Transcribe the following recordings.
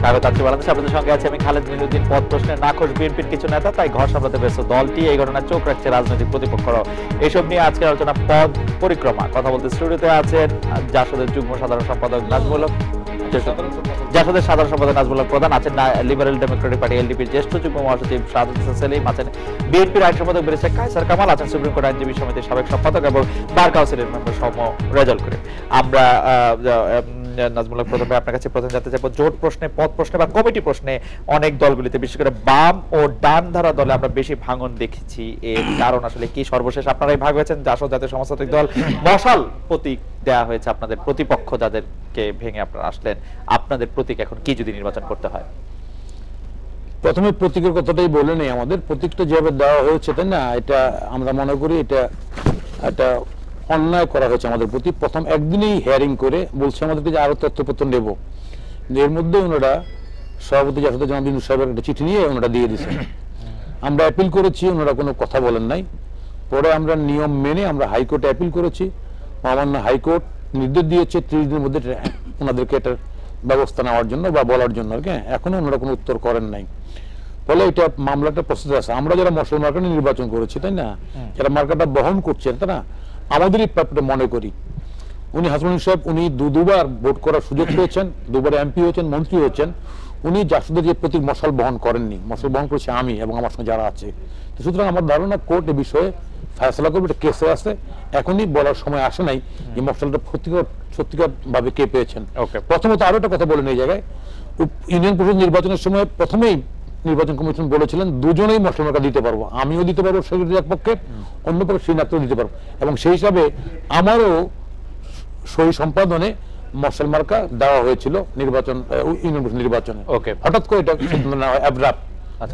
স্বাগত আছি বাংলাদেশ। আপনাদের সঙ্গে আছে আমি খালেদ মিনুদ্দিন। পদ প্রশ্নে নাখোশ বিএনপির কিছু নেতা, তাই ঘর সামলাতে ব্যস্ত দলটি। এই ঘটনায় চোখ রাখছে রাজনৈতিক প্রতিপক্ষরাও। এসব নিয়ে আজকের আলোচনা পদ পরিক্রমা। কথা বলতে স্টুডিওতে আছেন জাসদের যুগ্ম সাধারণ সম্পাদক নাজমুল হক, জাসদের সাধারণ সম্পাদক নাজমুল হক প্রধান, আছেন লিবারেল ডেমোক্রেটিক পার্টি এলডিপির জ্যেষ্ঠ যুগ্ম মহাসচিব শাহাদাত হোসেন সেলিম, আছেন বিএনপির আইন সম্পাদক ব্যারিস্টার কায়সার কামাল, আছেন সুপ্রিম কোর্ট আইনজীবী সমিতির সাবেক সম্পাদক এবং বার কাউন্সিলের মেম্বার সৌম্য রেজাউল করিম। আমরা নাজমুল হক প্রথমে আপনার কাছে প্রথম জানতে চাইবো, জোট প্রশ্নে, পদ প্রশ্নে বা কমিটি প্রশ্নে অনেক দলগুলিতে, বিশেষ করে বাম ও ডান ধারা দলে আমরা বেশি ভাঙন দেখেছি। এর কারণ আসলে কি? সর্বশেষ আপনারাই ভাগ হয়েছেন, জাসদ জাতীয় সমাজতান্ত্রিক দল মশাল প্রতীক দেয়া হয়েছে আপনাদের প্রতিপক্ষ যাদেরকে ভেঙে আপনারা আসলেন। আপনাদের প্রতীক এখন কি যদি নির্বাচন করতে হয়? প্রথমে প্রতীকের কথাটাই বলে নেই, আমাদের প্রতীকটা যেভাবে দেওয়া হয়েছে তাই না, এটা আমরা মনে করি এটা একটা অন্যায় করা হয়েছে আমাদের প্রতি। প্রথম একদিনেই হেয়ারিং করে বলছে আমাদেরকে যে আরো তথ্যপত্র নেব, এর মধ্যে ওনারা সভাপতি জাসদ জামাল সাহেবের একটা চিঠি নিয়ে ওনারা দিয়ে দিয়েছেন। আমরা অ্যাপিল করেছি, ওনারা কোনো কথা বলেন নাই। পরে আমরা নিয়ম মেনে আমরা হাইকোর্টে অ্যাপিল করেছি, মহামান্য হাইকোর্ট নির্দেশ দিয়েছে 30 দিনের মধ্যে ওনাদেরকে এটার ব্যবস্থা নেওয়ার জন্য বা বলার জন্য। এখনো ওনারা কোনো উত্তর করেন নাই। ফলে এটা মামলাটা প্রসেসে আছে। আমরা যারা মশাল মার্কা নির্বাচন করেছি তাই না, যারা মার্কাটা বহন করছেন তাই না, আমাদেরই ব্যাপারটা মনে করি। উনি হাসনাইন সাহেব উনি দুবার ভোট করার সুযোগ পেয়েছেন, দুবার এমপি হয়েছেন, মন্ত্রী হয়েছেন। উনি জাসদের যে প্রতীক মশাল বহন করেননি, মশাল বহন করেছে আমি এবং আমার সঙ্গে যারা আছে। তো সুতরাং আমার ধারণা কোর্ট এ বিষয়ে ফয়সালা করবে, এটা কেসে আছে। এখনই বলার সময় আসে নাই যে মশালটা সত্যিকার ভাবে কে পেয়েছেন। প্রথমত আরো একটা কথা বলেন, এই জায়গায় ইউনিয়ন পরিষদ নির্বাচনের সময় প্রথমেই নির্বাচন কমিশন বলেছিলেন দুজনেই মশাল মার্কা দিতে পারবো, আমিও দিতে পারবো সেক্রেটারি এক পক্ষে, অন্য পক্ষে শ্রীনাথও দিতে পারবো, এবং সেই হিসাবে আমারও সহি সম্পাদনে মশাল মার্কা দেওয়া হয়েছিল নির্বাচন, ইউনিয়ন পরিষদ নির্বাচনে। হঠাৎ করে এটা অ্যাবরাপ্ট,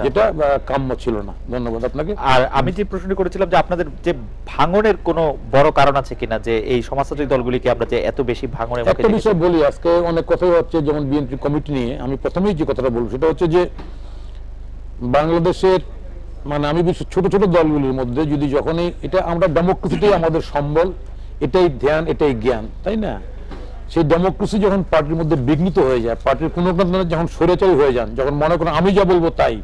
যেটা কাম্য ছিল না। ধন্যবাদ আপনাকে। আর আমি যে প্রশ্নটি করেছিলাম যে আপনাদের যে ভাঙনের কোনো বড় কারণ আছে কিনা, যে এই সমাজতান্ত্রিক দলগুলিকে আমরা যে এত বেশি ভাঙনের মুখে একটা বিষয় বলি, আজকে অনেক কথাই হচ্ছে যেমন বিএনপি কমিটি নিয়ে। আমি প্রথমেই যে কথাটা বলবো সেটা হচ্ছে যে বাংলাদেশের মানে আমি ছোট ছোট দলগুলির মধ্যে যদি যখনই এটা আমরা ডেমোক্রেসিটাই আমাদের সম্বল, এটাই ধ্যান, এটাই জ্ঞান তাই না, সেই ডেমোক্রেসি যখন পার্টির মধ্যে বিঘ্নিত হয়ে যায়, পার্টির কোনো যখন স্বৈরাচারী হয়ে যান, যখন মনে করেন আমি যা বলবো তাই,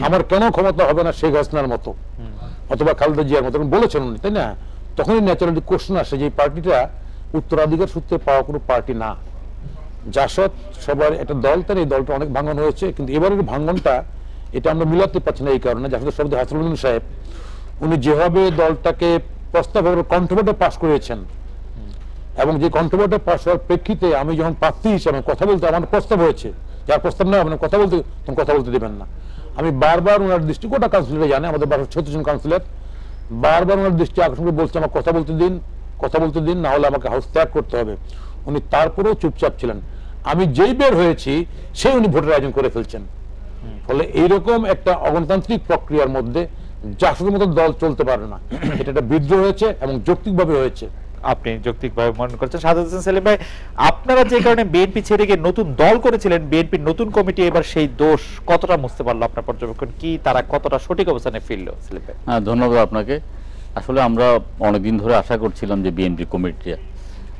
আমার কেন ক্ষমতা হবে না শেখ হাসিনার মতো অথবা খালেদা জিয়ার মতো বলেছেন উনি তাই না, তখনই ন্যাচারালি কোশ্চেন আসে যে এই পার্টিটা উত্তরাধিকার সূত্রে পাওয়া কোনো পার্টি না। জাসদ সবার একটা দল, তার এই দলটা অনেক ভাঙন হয়েছে, কিন্তু এবারের ভাঙনটা এটা আমরা মিলাতে পারছি না। এই কারণে জাসদের সভাপতি হাসনাইন সাহেব উনি যেভাবে দলটাকে প্রস্তাব কণ্ঠভোটে পাস করেছেন, এবং যে কণ্ঠভোটে পাস হওয়ার প্রেক্ষিতে আমি যখন প্রার্থী হিসাবে কথা বলতে, আমার প্রস্তাব হয়েছে, যার প্রস্তাব নেওয়া মানে কথা বলতে, তখন কথা বলতে দেবেন না। আমি বারবার ওনার দৃষ্টি, গোটা কাউন্সিলরে জানে, আমাদের 36 জন কাউন্সিলর, বারবার ওনার দৃষ্টি আকর্ষণ করে বলছে আমার কথা বলতে দিন, কথা বলতে দিন, না হলে আমাকে হাউস ত্যাগ করতে হবে। উনি তারপরেও চুপচাপ ছিলেন। আমি যেই বের হয়েছি সেই উনি ভোটের আয়োজন করে ফেলছেন। ফলে এইরকম একটা অগণতান্ত্রিক প্রক্রিয়ার মধ্যে জাসদের মতো দল চলতে পারে না। এটা একটা বিদ্রোহ হয়েছে এবং যৌক্তিকভাবে হয়েছে। আপনি যৌক্তিকভাবে মনে করছেন। শাহাদাত হোসেন সেলিম ভাই, আপনারা যে কারণে বিএনপি ছেড়ে গিয়ে নতুন দল করেছিলেন, বিএনপির নতুন কমিটি এবার সেই দোষ কতটা মুছতে পারলো? আপনার পর্যবেক্ষণ কি, তারা কতটা সঠিক অবস্থানে ফিরলো? সেলিম ভাই। ধন্যবাদ আপনাকে। আসলে আমরা অনেকদিন ধরে আশা করছিলাম যে বিএনপি কমিটিটা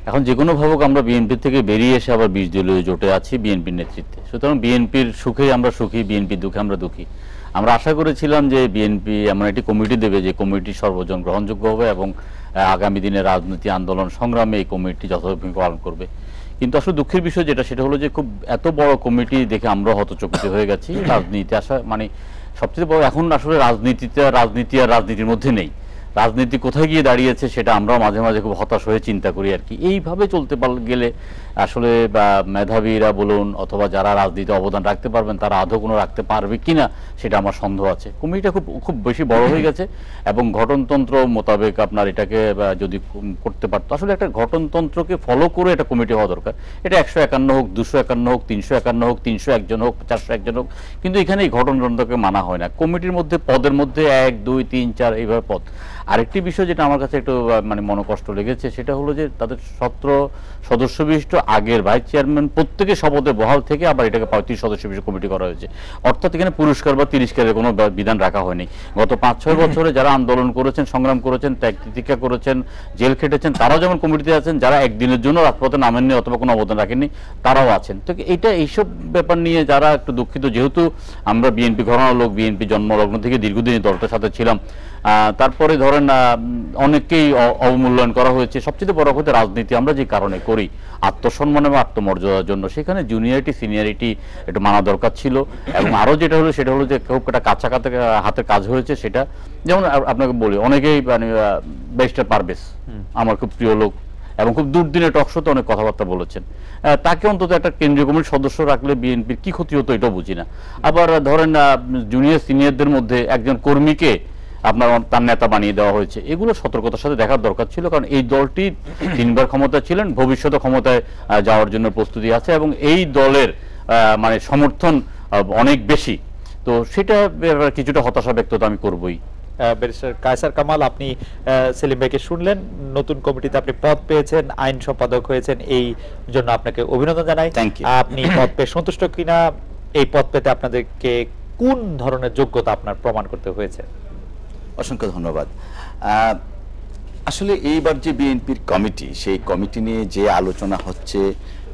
এখন যে কোনো ভাবুক আমরা বিএনপি থেকে বেরিয়ে এসে আবার 20 দলীয় জোটে আছি বিএনপির নেতৃত্বে। সুতরাং বিএনপির সুখে আমরা সুখী, বিএনপির দুঃখে আমরা দুঃখী। আমরা আশা করেছিলাম যে বিএনপি এমন একটি কমিটি দেবে যে কমিটি সর্বজন গ্রহণযোগ্য হবে এবং আগামী দিনে রাজনীতি আন্দোলন সংগ্রামে এই কমিটি যথাযথ ভূমিকা পালন করবে। কিন্তু আসলে দুঃখের বিষয় যেটা, সেটা হলো যে খুব এত বড় কমিটি দেখে আমরা হতচকিত হয়ে গেছি। রাজনীতি আসা মানে সবচেয়ে বড়, এখন আসলে রাজনীতি আর রাজনীতির মধ্যে নেই। রাজনীতি কোথায় গিয়ে দাঁড়িয়েছে সেটা আমরা মাঝে মাঝে খুব হতাশ হয়ে চিন্তা করি আর কি। এইভাবে চলতে গেলে আসলে মেধাবীরা বলুন অথবা যারা রাজনীতিতে অবদান রাখতে পারবেন তারা আদৌ কোনো রাখতে পারবে কিনা সেটা আমার সন্দেহ আছে। কমিটিটা খুব বেশি বড় হয়ে গেছে এবং ঘটনতন্ত্র মোতাবেক আপনার এটাকে যদি করতে পারতো, আসলে একটা ঘটনতন্ত্রকে ফলো করে এটা কমিটি হওয়া দরকার। এটা 151 হোক, 251 হোক, 351 হোক, 301 জন হোক, 401 জন হোক, কিন্তু এখানে এই ঘটনতন্ত্রকে মানা হয় না। কমিটির মধ্যে পদের মধ্যে 1, 2, 3, 4 এইভাবে পদ। আরেকটি বিষয় যেটা আমার কাছে একটু মানে মনোকষ্ট লেগেছে, সেটা হলো যে তাদের 17 সদস্য বিশিষ্ট আগের ভাইস চেয়ারম্যান প্রত্যেকে শপথে বহাল থেকে আবার এটাকে 35 সদস্য বিশিষ্ট কমিটি করা হয়েছে। অর্থাৎ এখানে পুরস্কার বা তিরস্কারের কোনো বিধান রাখা হয়নি। গত 5-6 বছরে যারা আন্দোলন করেছেন, সংগ্রাম করেছেন, ত্যাগ তিতিক্ষা করেছেন, জেল খেটেছেন, তারাও যেমন কমিটিতে আছেন, যারা একদিনের জন্য রাজপথে নামেননি অথবা কোনো অবদান রাখেননি তারাও আছেন। তো এইসব ব্যাপার নিয়ে যারা একটু দুঃখিত, যেহেতু আমরা বিএনপি ঘরানার লোক, বিএনপি জন্মলগ্ন থেকে দীর্ঘদিন দলটার সাথে ছিলাম, তারপরে ধরেন অনেককেই অবমূল্যায়ন করা হয়েছে। সবচেয়ে বড় কথা রাজনীতি আমরা যে কারণে করি, আত্মসম্মান এবং আত্মমর্যাদার জন্য, সেখানে জুনিয়রিটি সিনিয়রিটি একটু মানা দরকার ছিল। এবং আরো যেটা হলো সেটা হলো যে খুব একটা কাঁচা হাতের কাজ হয়েছে। সেটা যেমন আপনাকে বলি, অনেকেই মানে ব্যারিস্টার পারভেজ আমার খুব প্রিয় লোক এবং খুব দুর্দিনে টকশোতে অনেক কথাবার্তা বলেছেন। তাকে অন্তত একটা কেন্দ্রীয় কমিটির সদস্য রাখলে বিএনপির কি ক্ষতি হতো এটাও বুঝি না। আবার ধরেন জুনিয়র সিনিয়রদের মধ্যে একজন কর্মীকে আপনার তার নেতা বানিয়ে দেওয়া হয়েছে। এগুলো সতর্কতার সাথে দেখার দরকার ছিল, কারণ এই দলটি 3বার ক্ষমতা ছিলেন, ভবিষ্যতে ক্ষমতায় যাওয়ার জন্য প্রস্তুতি আছে এবং এই দলের মানে সমর্থন অনেক বেশি। তো সেটা কিছুটা হতাশা ব্যক্ত তো আমি করবই। ব্যারিস্টার কায়সার কামাল, আপনি সেলিম ভাইকে শুনলেন, নতুন কমিটিতে আপনি পদ পেয়েছেন, আইন সম্পাদক হয়েছেন, এই জন্য আপনাকে অভিনন্দন জানাই। আপনি পদ পেয়ে সন্তুষ্ট কিনা? এই পদ পেতে আপনাদেরকে কোন ধরনের যোগ্যতা আপনার প্রমাণ করতে হয়েছে? অসংখ্য ধন্যবাদ। আসলে এইবার যে বিএনপির কমিটি, সেই কমিটি নিয়ে যে আলোচনা হচ্ছে,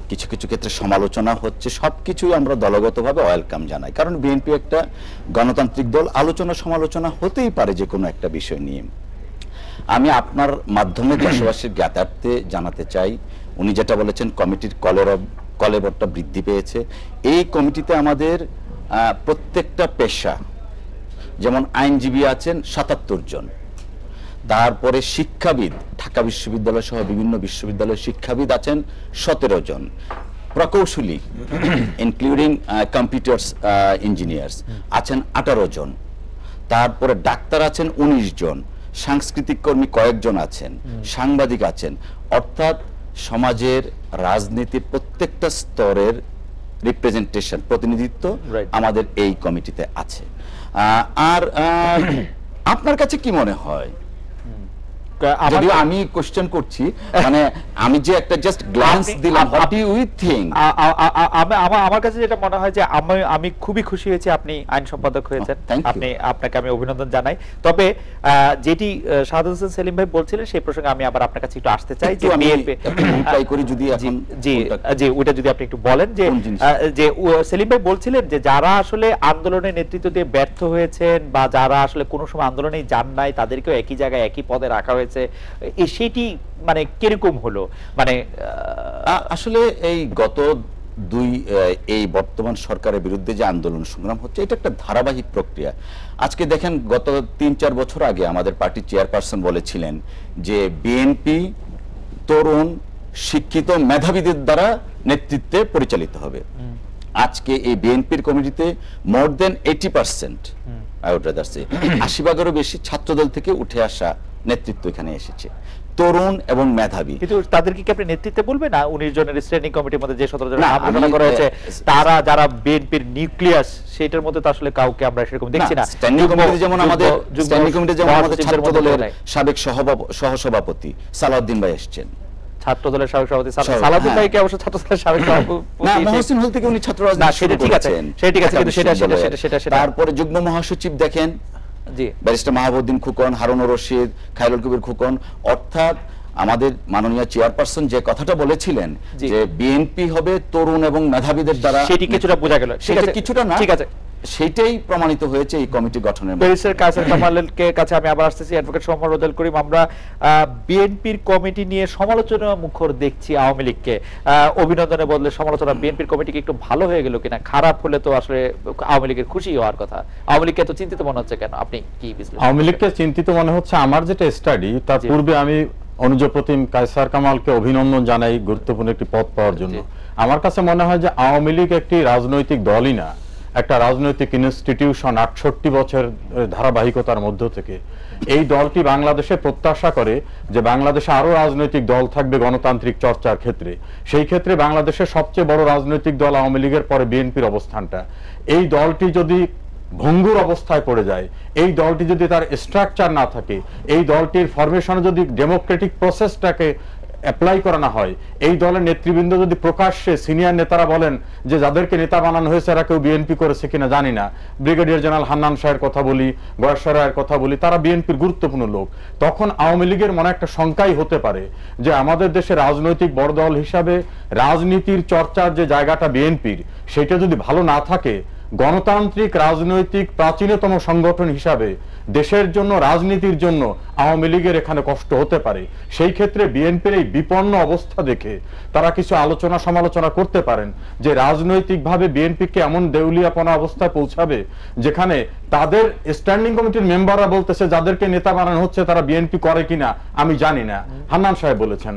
কিছু কিছু ক্ষেত্রে সমালোচনা হচ্ছে, সবকিছুই আমরা দলগতভাবে ওয়েলকাম জানাই। কারণ বিএনপি একটা গণতান্ত্রিক দল, আলোচনা সমালোচনা হতেই পারে যে কোনো একটা বিষয় নিয়ে। আমি আপনার মাধ্যমে দেশবাসীর জ্ঞাতার্থে জানাতে চাই, উনি যেটা বলেছেন কমিটির কলেবরটা বৃদ্ধি পেয়েছে। এই কমিটিতে আমাদের প্রত্যেকটা পেশা, যেমন আইনজীবী আছেন 77 জন, তারপরে শিক্ষাবিদ, ঢাকা বিশ্ববিদ্যালয় সহ বিভিন্ন বিশ্ববিদ্যালয়ের শিক্ষাবিদ আছেন 17 জন, প্রকৌশলী ইনক্লুডিং কম্পিউটার্স ইঞ্জিনিয়ার্স আছেন 18 জন, তারপরে ডাক্তার আছেন 19 জন, সাংস্কৃতিক কর্মী কয়েকজন আছেন, সাংবাদিক আছেন। অর্থাৎ সমাজের, রাজনীতির প্রত্যেকটা স্তরের রিপ্রেজেন্টেশন, প্রতিনিধিত্ব আমাদের এই কমিটিতে আছে। আর আপনার কাছে কি মনে হয়? যদিও আমি কোশ্চেন করছি, মানে আমি যে একটা জাস্ট গ্ল্যান্স দিলাম, হোয়াট ডু ইউ থিংক? আমার কাছে যেটা মনে হয় যে আমি খুবই খুশি হয়েছি আপনি আইন সম্পাদক হয়েছেন। আপনাকে আমি অভিনন্দন জানাই। তবে যেটি শাহাদাত হোসেন সেলিম ভাই বলছিলেন সেই প্রসঙ্গে আমি আবার আপনার কাছে একটু আসতে চাই যে ট্রাই করি যদি এখন জি ওইটা যদি আপনি একটু বলেন যে সেলিম ভাই বলছিলেন যে যারা আসলে আন্দোলনের নেতৃত্ব দিয়ে ব্যর্থ হয়েছেন বা যারা আসলে কোনো সময় আন্দোলনে যান নাই, তাদেরকেও একই জায়গায় একই পদে রাখা হয়েছে, সেটি মানে কিরকম হলো? মানে আসলে এই গত এই বর্তমান সরকারের বিরুদ্ধে যে আন্দোলন সংগ্রাম হচ্ছে, এটা একটা ধারাবাহিক প্রক্রিয়া। আজকে দেখেন, গত 3-4 বছর আগে আমাদের পার্টির চেয়ারপারসন বলেছিলেন যে বিএনপি তরুণ, শিক্ষিত, মেধাবীদের দ্বারা নেতৃত্বে পরিচালিত হবে। আজকে এই বিএনপির কমিটিতে মোর দেন 80%, আই উড রাদার সে 80%-এরও বেশি ছাত্রদল থেকে উঠে আসা নেতৃত্ব এখানে এসেছে, তরুণ এবং মেধাবী। কিন্তু তাদেরকে কি আপনি নেতৃত্বে বলবেন না? 19 জনের স্ট্যান্ডিং কমিটির মধ্যে যে 17 জনের নাম ঘোষণা করা হয়েছে, তারা যারা বিএনপির নিউক্লিয়াস, সেটার মধ্যে তো আসলে কাউকে আমরা সেরকম দেখছি না। স্ট্যান্ডিং কমিটি যেমন আমাদের ছাত্রদলের সাবেক সহসভাপতি সালাউদ্দিন ভাই এসেছেন, ছাত্রদলের সাবেক সভাপতি সালাউদ্দিন ভাইকে অবশ্য ছাত্রদলের সাবেক সভাপতি না, মহসিন হল থেকে উনি ছাত্র রাজনীতি শুরু করেছেন। সেটা ঠিক আছে, কিন্তু সেটা তারপরে যুগ্ম মহাসচিব দেখেন, জি, ব্যারিস্টার মাহবুদ্দিন খুকন, হারুনুর রশিদ, খায়রুল কবির খুকন। অর্থাৎ আমাদের মাননীয় চেয়ারপারসন যে কথাটা বলেছিলেন যে বিএনপি হবে তরুণ এবং মেধাবীদের দ্বারা, সেটি কিছুটা বোঝা গেল। সেটা কিছুটা না, ঠিক আছে, সেটাই প্রমাণিত হয়েছে এই কমিটি গঠনের। ব্যারিস্টার কায়সার কামালের কাছে আমি আবার আসতেছি। অ্যাডভোকেট সোহরাব রোদেল করিম, আমরা বিএনপির কমিটি নিয়ে সমালোচনা মুখর দেখছি আওয়ামী লীগকে, অভিনন্দনের বদলে সমালোচনা। বিএনপির কমিটি কি একটু ভালো হয়ে গেল কিনা? খারাপ হলে তো আসলে আওয়ামী লীগের খুশি হওয়ার কথা। আওয়ামী লীগকে এত চিন্তিত মনে হচ্ছে কেন? আপনি কি বিশ্লেষণ? আওয়ামী লীগকে চিন্তিত মনে হচ্ছে, আমার যেটা স্টাডি, তার পূর্বে আমি অনুজ প্রতিম কায়সার কামালকে অভিনন্দন জানাই গুরুত্বপূর্ণ একটি পদ পাওয়ার জন্য। আমার কাছে মনে হয় যে আওয়ামী লীগ একটি রাজনৈতিক দলই না, একটা রাজনৈতিক ইনস্টিটিউশন। 68 বছর ধারাবাহিকতার মধ্য থেকে এই দলটি বাংলাদেশে প্রত্যাশা করে যে বাংলাদেশে আরো রাজনৈতিক দল থাকবে গণতান্ত্রিক চর্চার ক্ষেত্রে। সেই ক্ষেত্রে বাংলাদেশের সবচেয়ে বড় রাজনৈতিক দল আওয়ামী লীগের পরে বিএনপির অবস্থানটা। এই দলটি যদি ভঙ্গুর অবস্থায় পড়ে যায়, এই দলটি যদি তার স্ট্রাকচার না থাকে, এই দলটির ফরমেশনে যদি ডেমোক্রেটিক প্রসেসটাকে অ্যাপ্লাই করা না হয়, এই দলের নেতৃবৃন্দ যদি প্রকাশ্যে সিনিয়র নেতারা বলেন যে যাদেরকে নেতা বানানো হয়েছে এরা কেউ বিএনপি করেছে কিনা জানি না, ব্রিগেডিয়ার জেনারেল হান্নান শাহের কথা বলি, গয়েশ্বর রায়ের কথা বলি, তারা বিএনপির গুরুত্বপূর্ণ লোক, তখন আওয়ামী লীগের মনে একটা শঙ্কাই হতে পারে যে আমাদের দেশে রাজনৈতিক বড় দল হিসাবে রাজনীতির চর্চার যে জায়গাটা বিএনপির, সেটা যদি ভালো না থাকে, গণতান্ত্রিক রাজনৈতিক প্রাচীনতম সংগঠন হিসাবে দেশের জন্য, রাজনীতির জন্য আওয়ামী লীগের এখানে কষ্ট হতে পারে। সেই ক্ষেত্রে বিএনপির এই বিপন্ন অবস্থা দেখে তারা কিছু আলোচনা সমালোচনা করতে পারেন যে রাজনৈতিকভাবে বিএনপিকে এমন দেউলিয়াপনা অবস্থায় পৌঁছাবে যেখানে তাদের স্ট্যান্ডিং কমিটির মেম্বাররা বলতেছে যাদেরকে নেতা বানানো হচ্ছে তারা বিএনপি করে কিনা আমি জানি না, হান্নান সাহেব বলেছেন।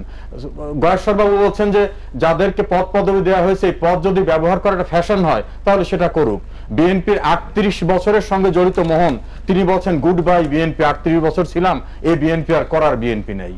গয়েশ্বর বাবু বলছেন যে যাদেরকে পদ পদবি দেওয়া হয়েছে এই পদ যদি ব্যবহার করা একটা ফ্যাশন হয় তাহলে সেটা করুক। বিএনপির 38 বছরের সঙ্গে জড়িত মোহন, তিনি বলছেন গুড বাই বিএনপি, 38 বছর ছিলাম, এই বিএনপি আর করার বিএনপি নেই।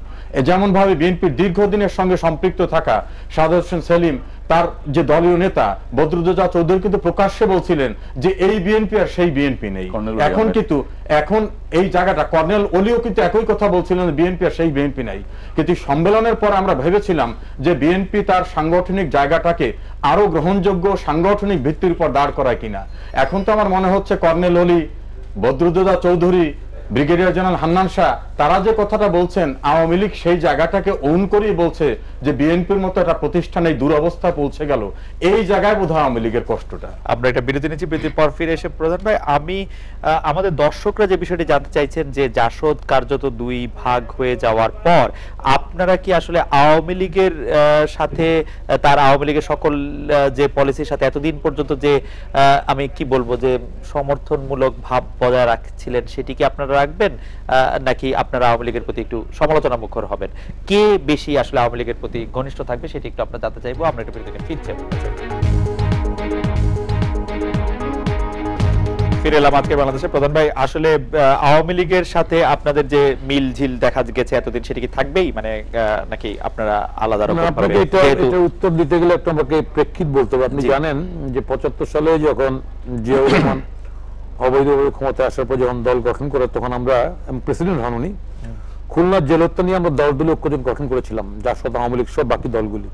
যেমন ভাবে বিএনপির দীর্ঘদিনের সঙ্গে সম্পৃক্ত থাকা সাদেক হোসেন সেলিম, তার যে দলীয় নেতা বদরুদ্দোজা চৌধুরী কিন্তু প্রকাশ্যে বলছিলেন যে এই বিএনপি আর সেই বিএনপি নেই। এখন কিন্তু এখন এই জায়গাটা কর্নেল ওলিও কিন্তু একই কথা বলছিলেন বিএনপি আর সেই বিএনপি নাই। কিন্তু সম্মেলনের পর আমরা ভেবেছিলাম যে বিএনপি তার সাংগঠনিক জায়গাটাকে আরো গ্রহণযোগ্য সাংগঠনিক ভিত্তির উপর দাঁড় করায় কিনা। এখন তো আমার মনে হচ্ছে কর্নেল ওলি, বদরুদ্দোজা চৌধুরী, ব্রিগেডিয়ার জেনারেল হান্নান শাহ, তারা যে কথাটা বলছেন আওয়ামী লীগ সেই জায়গাটাকে ওন করেই বলছে যে বিএনপির মতো একটা প্রতিষ্ঠান এই দুরবস্থায় পৌঁছে গেল, এই জায়গায় বোধহয় আওয়ামী লীগের কষ্টটা। আমরা একটা বিরতি নিচ্ছি, বিরতির পর ফিরে এসে প্রধান ভাই, আমি আমাদের দর্শকরা যে বিষয়টি জানতে চাইছেন যে জাসদ কার্যত 2 ভাগ হয়ে যাওয়ার পর আপনারা কি আসলে আওয়ামী লীগের সাথে, তার আওয়ামী লীগের সকল যে পলিসির সাথে এতদিন পর্যন্ত যে আমি কি বলবো যে সমর্থনমূলক ভাব বজায় রাখছিলেন সেটি কি আপনারা রাখবেন, নাকি আপনারা আওয়ামী লীগের প্রতি একটু সমালোচনা মুখর হবেন? কে বেশি আসলে আওয়ামী লীগের প্রতি ঘনিষ্ঠ থাকবে সেটি একটু আমরা জানতে চাইবো। আমরা একটা বিরতিতে ফিরছি। ফিরে এলাম আজকে বাংলাদেশে। প্রধান ভাই, আসলে আওয়ামী লীগের সাথে আপনাদের যে মিল ঝিল দেখা গেছে এতদিন সেটা কি থাকবেই, মানে নাকি আপনারা আলাদা রকম ভাবে? এটা উত্তর দিতে গেলে একটু আমাকে প্রেক্ষিত বলতে হবে। আপনি জানেন যে 75 সালে যখন জিয়াউর রহমান অবৈধভাবে ক্ষমতায় আসার পর যখন দল গঠন করে, তখন আমরা প্রেসিডেন্ট হন উনি, খুলনা জেল হত্যা নিয়ে আমরা দলীয় ঐক্য গঠন করেছিলাম, জাসদ, আওয়ামী লীগ সহ বাকি দলগুলি।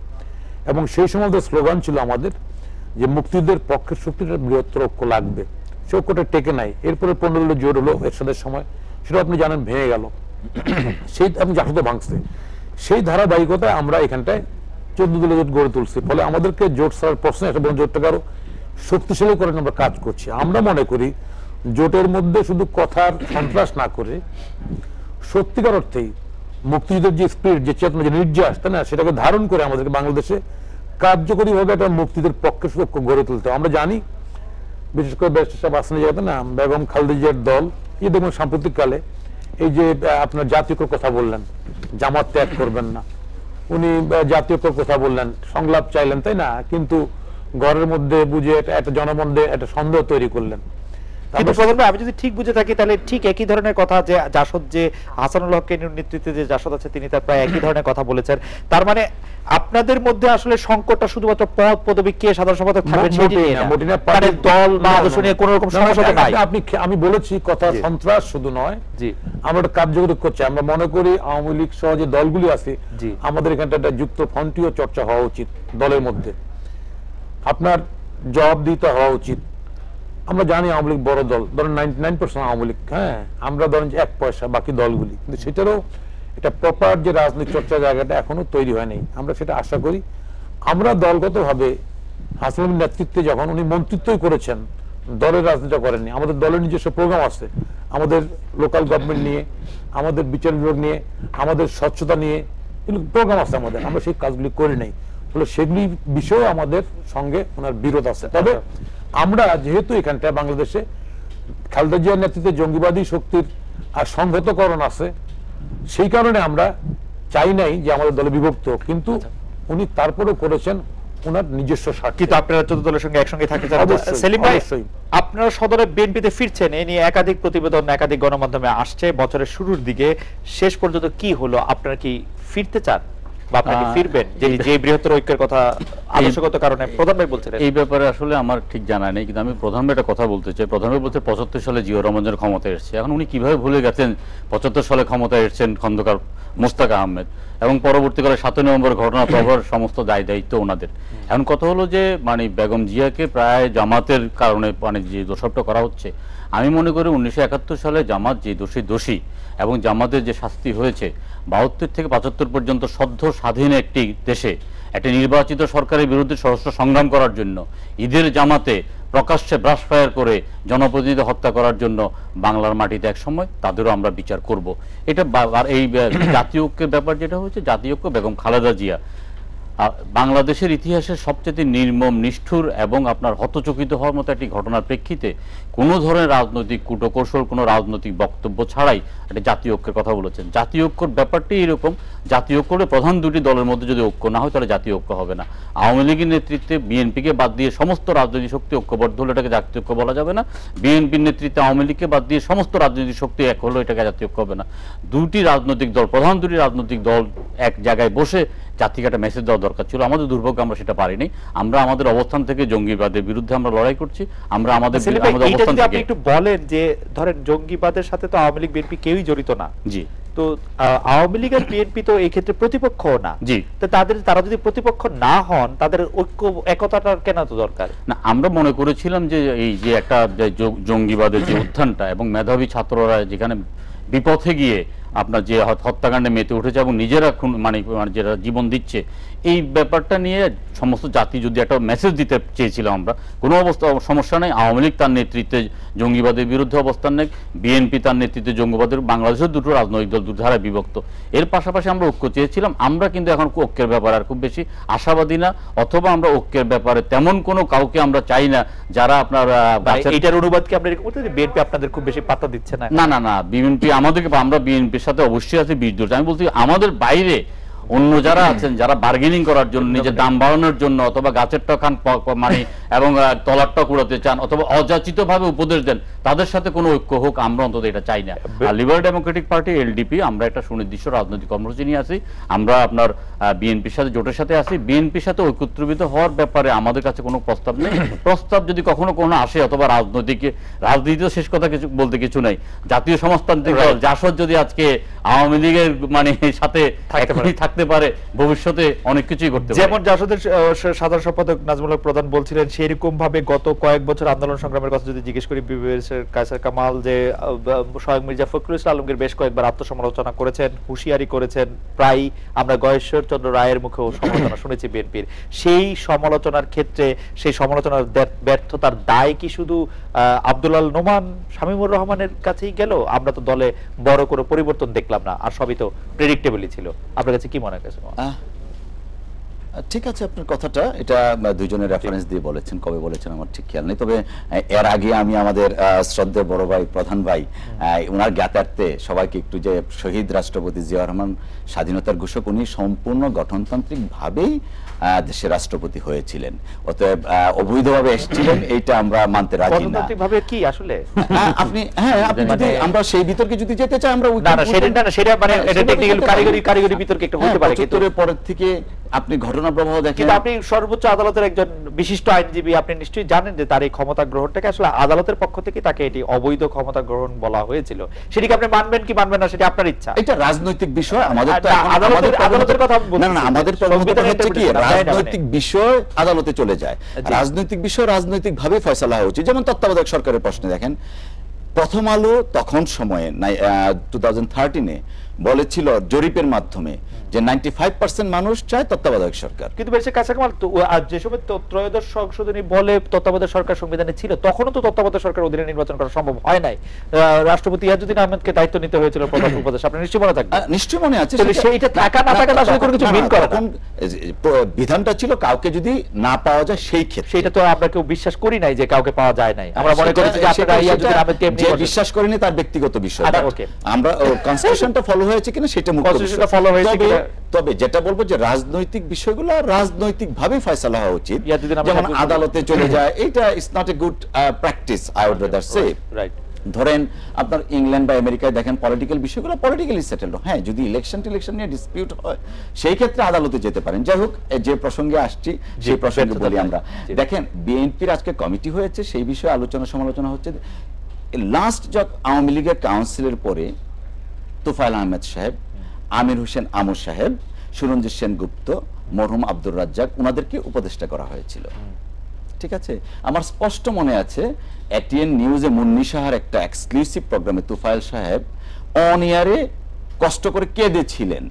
এবং সেই সময় স্লোগান ছিল আমাদের যে মুক্তিযুদ্ধের পক্ষের শক্তিটা বৃহত্তর ঐক্য লাগবে। সে ঐক্যটা টেকে নাই। এরপরে 15 দলের জোট হলো এরশাদের সময়, সেটা আপনি জানেন ভেঙে গেল, সেই আপনি জাসদও ভাঙছে। সেই ধারাবাহিকতায় আমরা এখানটায় 14 দলের জোট গড়ে তুলছি। ফলে আমাদেরকে জোট ছাড়ার প্রশ্ন, একটা বড় জোটটাকে আরো শক্তিশালী করে আমরা কাজ করছি। আমরা মনে করি জোটের মধ্যে শুধু কথার সন্ত্রাস না করে সত্যিকার অর্থেই মুক্তিযুদ্ধের যে স্পিরিট, যে চেতনা, যে নির্যাস, তাই না, সেটাকে ধারণ করে আমাদেরকে বাংলাদেশে কার্যকরীভাবে একটা মুক্তিদের পক্ষে ঐক্য গড়ে তুলতে। আমরা জানি বিশেষ করে ব্যারিস্টার সাহেব আসনে যাতে না, বেগম খালেদা জিয়ার দল, এই দেখুন সাম্প্রতিক কালে এই যে আপনার জাতীয় কথা বললেন, জামাত ত্যাগ করবেন না, উনি জাতীয় কথা বললেন, সংলাপ চাইলেন, তাই না, কিন্তু ঘরের মধ্যে বুঝে একটা জনমনে একটা সন্দেহ তৈরি করলেন। কিন্তু প্রধান ভাই, আমি যদি ঠিক বুঝে থাকি তাহলে ঠিক একই ধরনের কথা যে জাসদ, যে হাসানুল হকের নেতৃত্বে যে জাসদ আছে তিনি তার প্রায় একই ধরনের কথা বলেছেন। তার মানে আপনাদের মধ্যে আসলে সংকটটা শুধুমাত্র পদ পদবি কে সাধারণ সম্পাদক থাকবেন সেটি নিয়ে না, মানে দল বা আদর্শ নিয়ে কোনো রকম সমস্যা নাই। আমি বলেছি কথা সন্ত্রাস শুধু নয়, জি, আমরা একটা কার্যকরী করছি। আমরা মনে করি আওয়ামী লীগ সহ যে দলগুলি আছে, আমাদের এখানটা একটা যুক্ত ফ্রন্টীয় চর্চা হওয়া উচিত দলের মধ্যে, আপনার জবাবদিহিতা হওয়া উচিত। আমরা জানি আওয়ামী লীগ বড় দল, ধরেন 99% আওয়ামী লীগ, হ্যাঁ, আমরা ধরেন 1 পয়সা বাকি দলগুলি, কিন্তু সেটারও এটা প্রপার যে রাজনৈতিক চর্চার জায়গাটা এখনো তৈরি হয়নি। আমরা সেটা আশা করি। আমরা দলগতভাবে হাসানুল নেতৃত্বে যখন উনি মন্ত্রিত্বই করেছেন, দলের রাজনীতি করেননি। আমাদের দলের নিজস্ব প্রোগ্রাম আছে, আমাদের লোকাল গভর্নমেন্ট নিয়ে, আমাদের বিচার বিভাগ নিয়ে, আমাদের স্বচ্ছতা নিয়ে প্রোগ্রাম আছে আমাদের, আমরা সেই কাজগুলি করি নাই। ফলে সেগুলি বিষয়ে আমাদের সঙ্গে ওনার বিরোধ আছে। তবে আমরা যেহেতু এখানটা বাংলাদেশে খালেদা জিয়ার নেতৃত্বে জঙ্গিবাদী শক্তির আর সংহতকরণ আছে, সেই কারণে আমরা চাই নাই যে আমাদের দলে বিভক্ত, কিন্তু উনি তারপরেও করেছেন ওনার নিজস্ব স্বার্থে। কিন্তু আপনারা 14 দলের সঙ্গে একসঙ্গে থাকতে চান। সেলিম ভাই, আপনারা সদরে বিএনপিতে ফিরছেন, এ নিয়ে একাধিক প্রতিবেদন একাধিক গণমাধ্যমে আসছে বছরের শুরুর দিকে, শেষ পর্যন্ত কি হলো? আপনারা কি ফিরতে চান বা আপনারা কি ফিরবেন, যে বৃহত্তর ঐক্যের কথা আদর্শগত কারণে প্রধান ভাই বলছিলেন। এই ব্যাপারে আসলে আমার ঠিক জানা নেই, কিন্তু আমি প্রধান ভাই একটা কথা বলতে চাই। প্রধান ভাই বলতে 75 সালে জিয়াউর রহমান যখন ক্ষমতায় এসেছে, এখন উনি কিভাবে ভুলে গেছেন 75 সালে ক্ষমতায় এসেছেন খন্দকার মোস্তাক আহমেদ, এবং পরবর্তীকালে 7 নভেম্বর ঘটনা প্রভার সমস্ত দায় দায়িত্ব ওনাদের। এখন কথা হলো যে মানে বেগম জিয়াকে প্রায় জামাতের কারণে মানে যে দোষারোপটা করা হচ্ছে, আমি মনে করি 1971 সালে জামাত যে দোষী এবং জামাতের যে শাস্তি হয়েছে 72 থেকে 75 পর্যন্ত সদ্য স্বাধীন একটি দেশে একটা নির্বাচিত সরকারের বিরুদ্ধে সশস্ত্র সংগ্রাম করার জন্য ঈদের জামাতে প্রকাশ্যে ব্রাশ ফায়ার করে জনপ্রতিনিধি হত্যা করার জন্য বাংলার মাটিতে এক সময় তাদেরও আমরা বিচার করব। এটা আর এই জাতীয় ঐক্যের ব্যাপার যেটা হচ্ছে, জাতীয় ঐক্য বেগম খালেদা জিয়া বাংলাদেশের ইতিহাসের সবচেয়ে নির্মম, নিষ্ঠুর এবং আপনার হতচকিত হওয়ার মতো একটি ঘটনার প্রেক্ষিতে কোনো ধরনের রাজনৈতিক কূটকৌশল, কোনো রাজনৈতিক বক্তব্য ছাড়াই একটা জাতীয় ঐক্যের কথা বলেছেন। জাতীয় ঐক্যর ব্যাপারটি এরকম, জাতীয় ঐক্যের প্রধান দুটি দলের মধ্যে যদি ঐক্য না হয় তাহলে জাতীয় ঐক্য হবে না। আওয়ামী লীগের নেতৃত্বে বিএনপিকে বাদ দিয়ে সমস্ত রাজনৈতিক শক্তি ঐক্যবদ্ধ হলে এটাকে জাতীয় ঐক্য বলা যাবে না। বিএনপির নেতৃত্বে আওয়ামী লীগকে বাদ দিয়ে সমস্ত রাজনৈতিক শক্তি এক হলো, এটাকে জাতীয় ঐক্য হবে না। দুটি রাজনৈতিক দল, প্রধান দুটি রাজনৈতিক দল এক জায়গায় বসে জাতিকে একটা মেসেজ দেওয়া দরকার ছিল। আমাদের দুর্ভাগ্য আমরা সেটা পারিনি। আমরা আমাদের অবস্থান থেকে জঙ্গিবাদের বিরুদ্ধে আমরা লড়াই করছি। আমরা আমাদের অবস্থান থেকে আপনি একটু বলেন যে ধরেন জঙ্গিবাদের সাথে তো আওয়ামী লীগ বিএনপি কেউই জড়িত না। জি। তো আওয়ামী লীগ আর বিএনপি তো এই ক্ষেত্রে প্রতিপক্ষ না। জি। তো তারা যদি প্রতিপক্ষ না হন, তাদের ঐক্য একতাটা কেন তো দরকার? না, আমরা মনে করেছিলাম যে এই যে একটা জঙ্গিবাদের যে উত্থানটা এবং মেধাবী ছাত্ররা যেখানে বিপথে গিয়ে আপনার যে হত্যাকাণ্ডে মেতে উঠেছে এবং নিজেরা মানে যারা জীবন দিচ্ছে, এই ব্যাপারটা নিয়ে সমস্ত জাতি যদি একটা মেসেজ দিতে চেয়েছিলাম আমরা, কোনো অবস্থা সমস্যা নেই। আওয়ামী লীগ তার নেতৃত্বে জঙ্গিবাদের বিরুদ্ধে অবস্থান নেই, বিএনপি তার নেতৃত্বে জঙ্গিবাদের, বাংলাদেশের দুটো রাজনৈতিক দল দুটো ধারায় বিভক্ত। এর পাশাপাশি আমরা ঐক্য চেয়েছিলাম। আমরা কিন্তু এখন ঐক্যের ব্যাপারে আর খুব বেশি আশাবাদী না, অথবা আমরা ঐক্যের ব্যাপারে তেমন কোনো কাউকে আমরা চাই না যারা আপনার এইটার অনুবাদ কি আমরা এরকম করতে যে বিএনপি আপনাদের খুব বেশি পাত্তা দিচ্ছে না? না না না, বিএনপি আমাদেরকে, আমরা বিএনপির সাথে অবশ্যই আছে 20 দূর। আমি বলছি আমাদের বাইরে অন্য যারা আছেন, যারা বার্গেনিং করার জন্য, নিজের দাম বাড়ানোর জন্য, অথবা গাছের টাকান মানে এবং তলারটা কুড়াতে চান, অথবা অযাচিত ভাবে উপদেশ দেন, তাদের সাথে কোনো ঐক্য হোক আমরা অন্তত এটা চাই না। আর লিবারেল ডেমোক্রেটিক পার্টি এলডিপি আমরা একটা সুনির্দিষ্ট রাজনৈতিক কর্মসূচি নিয়ে আসি। আমরা আপনার বিএনপির সাথে জোটের সাথে আসি। বিএনপির সাথে ঐক্যত্রিত হওয়ার ব্যাপারে আমাদের কাছে কোনো প্রস্তাব নেই। প্রস্তাব যদি কখনো কোনো আসে, অথবা রাজনীতিতে শেষ কথা কিছু বলতে কিছু নাই। জাতীয় সমাজতান্ত্রিক দল জাসদ যদি আজকে আওয়ামী লীগের মানে সাথে থাকতে পারে, ভবিষ্যতে অনেক কিছুই করতে পারে। যেমন জাসদের সাধারণ সম্পাদক নাজমুল হক প্রধান বলছিলেন, সেরকম ভাবে গত কয়েক বছর আন্দোলন সংগ্রামের কথা যদি জিজ্ঞেস করি, কায়সার কামাল যে স্বয়ং মির্জা ফখরুল ইসলাম আলমগীর বেশ কয়েকবার আত্মসমালোচনা করেছেন, হুঁশিয়ারি করেছেন, প্রায় আমরা গয়েশ্বর চন্দ্র রায়ের মুখেও সমালোচনা শুনেছি বিএনপির। সেই সমালোচনার ক্ষেত্রে সেই সমালোচনার ব্যর্থতার দায় কি শুধু আব্দুল নোমান, শামীমুর রহমানের কাছেই গেল? আমরা তো দলে বড় কোনো পরিবর্তন দেখলাম না, আর সবই তো প্রেডিক্টেবলই ছিল। আপনার কাছে কি মনে হয়? ঠিক আছে, আপনার কথাটা, এটা দুইজনের রেফারেন্স দিয়ে বলেছেন, কবে বলেছেন আমার ঠিক খেয়াল নেই। তবে এর আগে আমি আমাদের শ্রদ্ধেয় বড় ভাই প্রধান ভাই ওনার জ্ঞাতার্থে সবাইকে একটু, যে শহীদ রাষ্ট্রপতি জিয়াউর রহমান স্বাধীনতার ঘোষক, উনি সম্পূর্ণ গঠনতান্ত্রিক ভাবেই দেশের রাষ্ট্রপতি হয়েছিলেন, অতএব অবৈধভাবে এসেছিলেন, এইটা আমরা মানতে রাজি না। গঠনতান্ত্রিক ভাবে কি আসলে আপনি যদি আমরা সেই বিতর্কে যদি যেতে চাই, আমরা সেটা মানে এটা টেকনিক্যাল কারিগরি বিতর্কে একটা হতে পারে, কিন্তু পরের থেকে আপনি ঘটনা প্রবাহ দেখেন। কিন্তু আপনি সর্বোচ্চ আদালতের একজন বিশিষ্ট আইনজীবী, আপনি নিশ্চয়ই জানেন যে তার এই ক্ষমতা গ্রহণটাকে আসলে আদালতের পক্ষ থেকে তাকে এটি অবৈধ ক্ষমতা গ্রহণ বলা হয়েছিল। সেটাকে আপনি মানবেন কি মানবেন না সেটা আপনার ইচ্ছা। এটা রাজনৈতিক বিষয়। আমাদের তো আদালতের কথা না না, আমাদের প্রবণতা হচ্ছে কি রাজনৈতিক বিষয় আদালতে চলে যায়। রাজনৈতিক বিষয় রাজনৈতিক ভাবে ফয়সালা হওয়া উচিত। যেমন তত্ত্বাবধায়ক সরকারের প্রশ্নে দেখেন, প্রথম আলো তখন সময়ে 2013-এ বলেছিল জরিপের মাধ্যমে যে 95% মানুষ চায় তত্ত্বাবধায়ক সরকার। কিন্তু বেশি কাছাকাছি যে সময় ত্রয়োদশ সংশোধনী বলে তত্ত্বাবধায়ক সরকার সংবিধানে ছিল, তখনও তো তত্ত্বাবধায়ক সরকার অধীনে নির্বাচন করা সম্ভব হয় নাই। রাষ্ট্রপতি ইয়াজউদ্দিন আহমেদকে দায়িত্ব নিতে হয়েছিল প্রধান উপদেষ্টা, আপনার নিশ্চয়ই মনে থাকবে। নিশ্চয়ই মনে আছে। সেইটা থাকা না থাকা আসলে কোনো কিছু মিন করে না। বিধানটা ছিল কাউকে যদি না পাওয়া যায় সেই ক্ষেত্রে। সেটা তো আমরা কেউ বিশ্বাস করি নাই যে কাউকে পাওয়া যায় নাই। আমরা মনে করেছি যে আপনারা ইয়াজউদ্দিন আহমেদকে এমনি বিশ্বাস করেনি, তার ব্যক্তিগত বিষয়। আমরা কনস্টিটিউশনটা ফলো হয়েছে কিনা সেটা মুখ্য বিষয়। তবে যেটা বলবো যে রাজনৈতিক বিষয়গুলো রাজনৈতিক ভাবে ফয়সালা হওয়া উচিত। যেমন আদালতে চলে যায়, এটা is not a good practice, I would rather say. Right. ধরেন আপনার ইংল্যান্ড বা আমেরিকায় দেখেন পলিটিক্যাল বিষয়গুলো পলিটিক্যালি সেটেলড। হ্যাঁ, যদি ইলেকশন নিয়ে ডিসপিউট হয় সেই ক্ষেত্রে আদালতে যেতে পারেন। যাই হোক, যে প্রসঙ্গে আসছি সেই প্রসঙ্গে বলি আমরা। দেখেন, বিএনপির আজকে কমিটি হয়েছে, সেই বিষয়ে আলোচনা সমালোচনা হচ্ছে। লাস্ট আওয়ামী লীগের কাউন্সিলের পরে তোফায়েল আহমেদ সাহেব, আমির হোসেন আমর সাহেব, সুরঞ্জিত সেনগুপ্ত, মরহুম আব্দুর রাজ্জাক, ওনাদেরকে উপদেষ্টা করা হয়েছিল। ঠিক আছে, আমার স্পষ্ট মনে আছে এটিএন নিউজে মুন্নি সাহার একটা এক্সক্লুসিভ প্রোগ্রামে তোফায়েল সাহেব অন ইয়ারে কষ্ট করে কেঁদেছিলেন।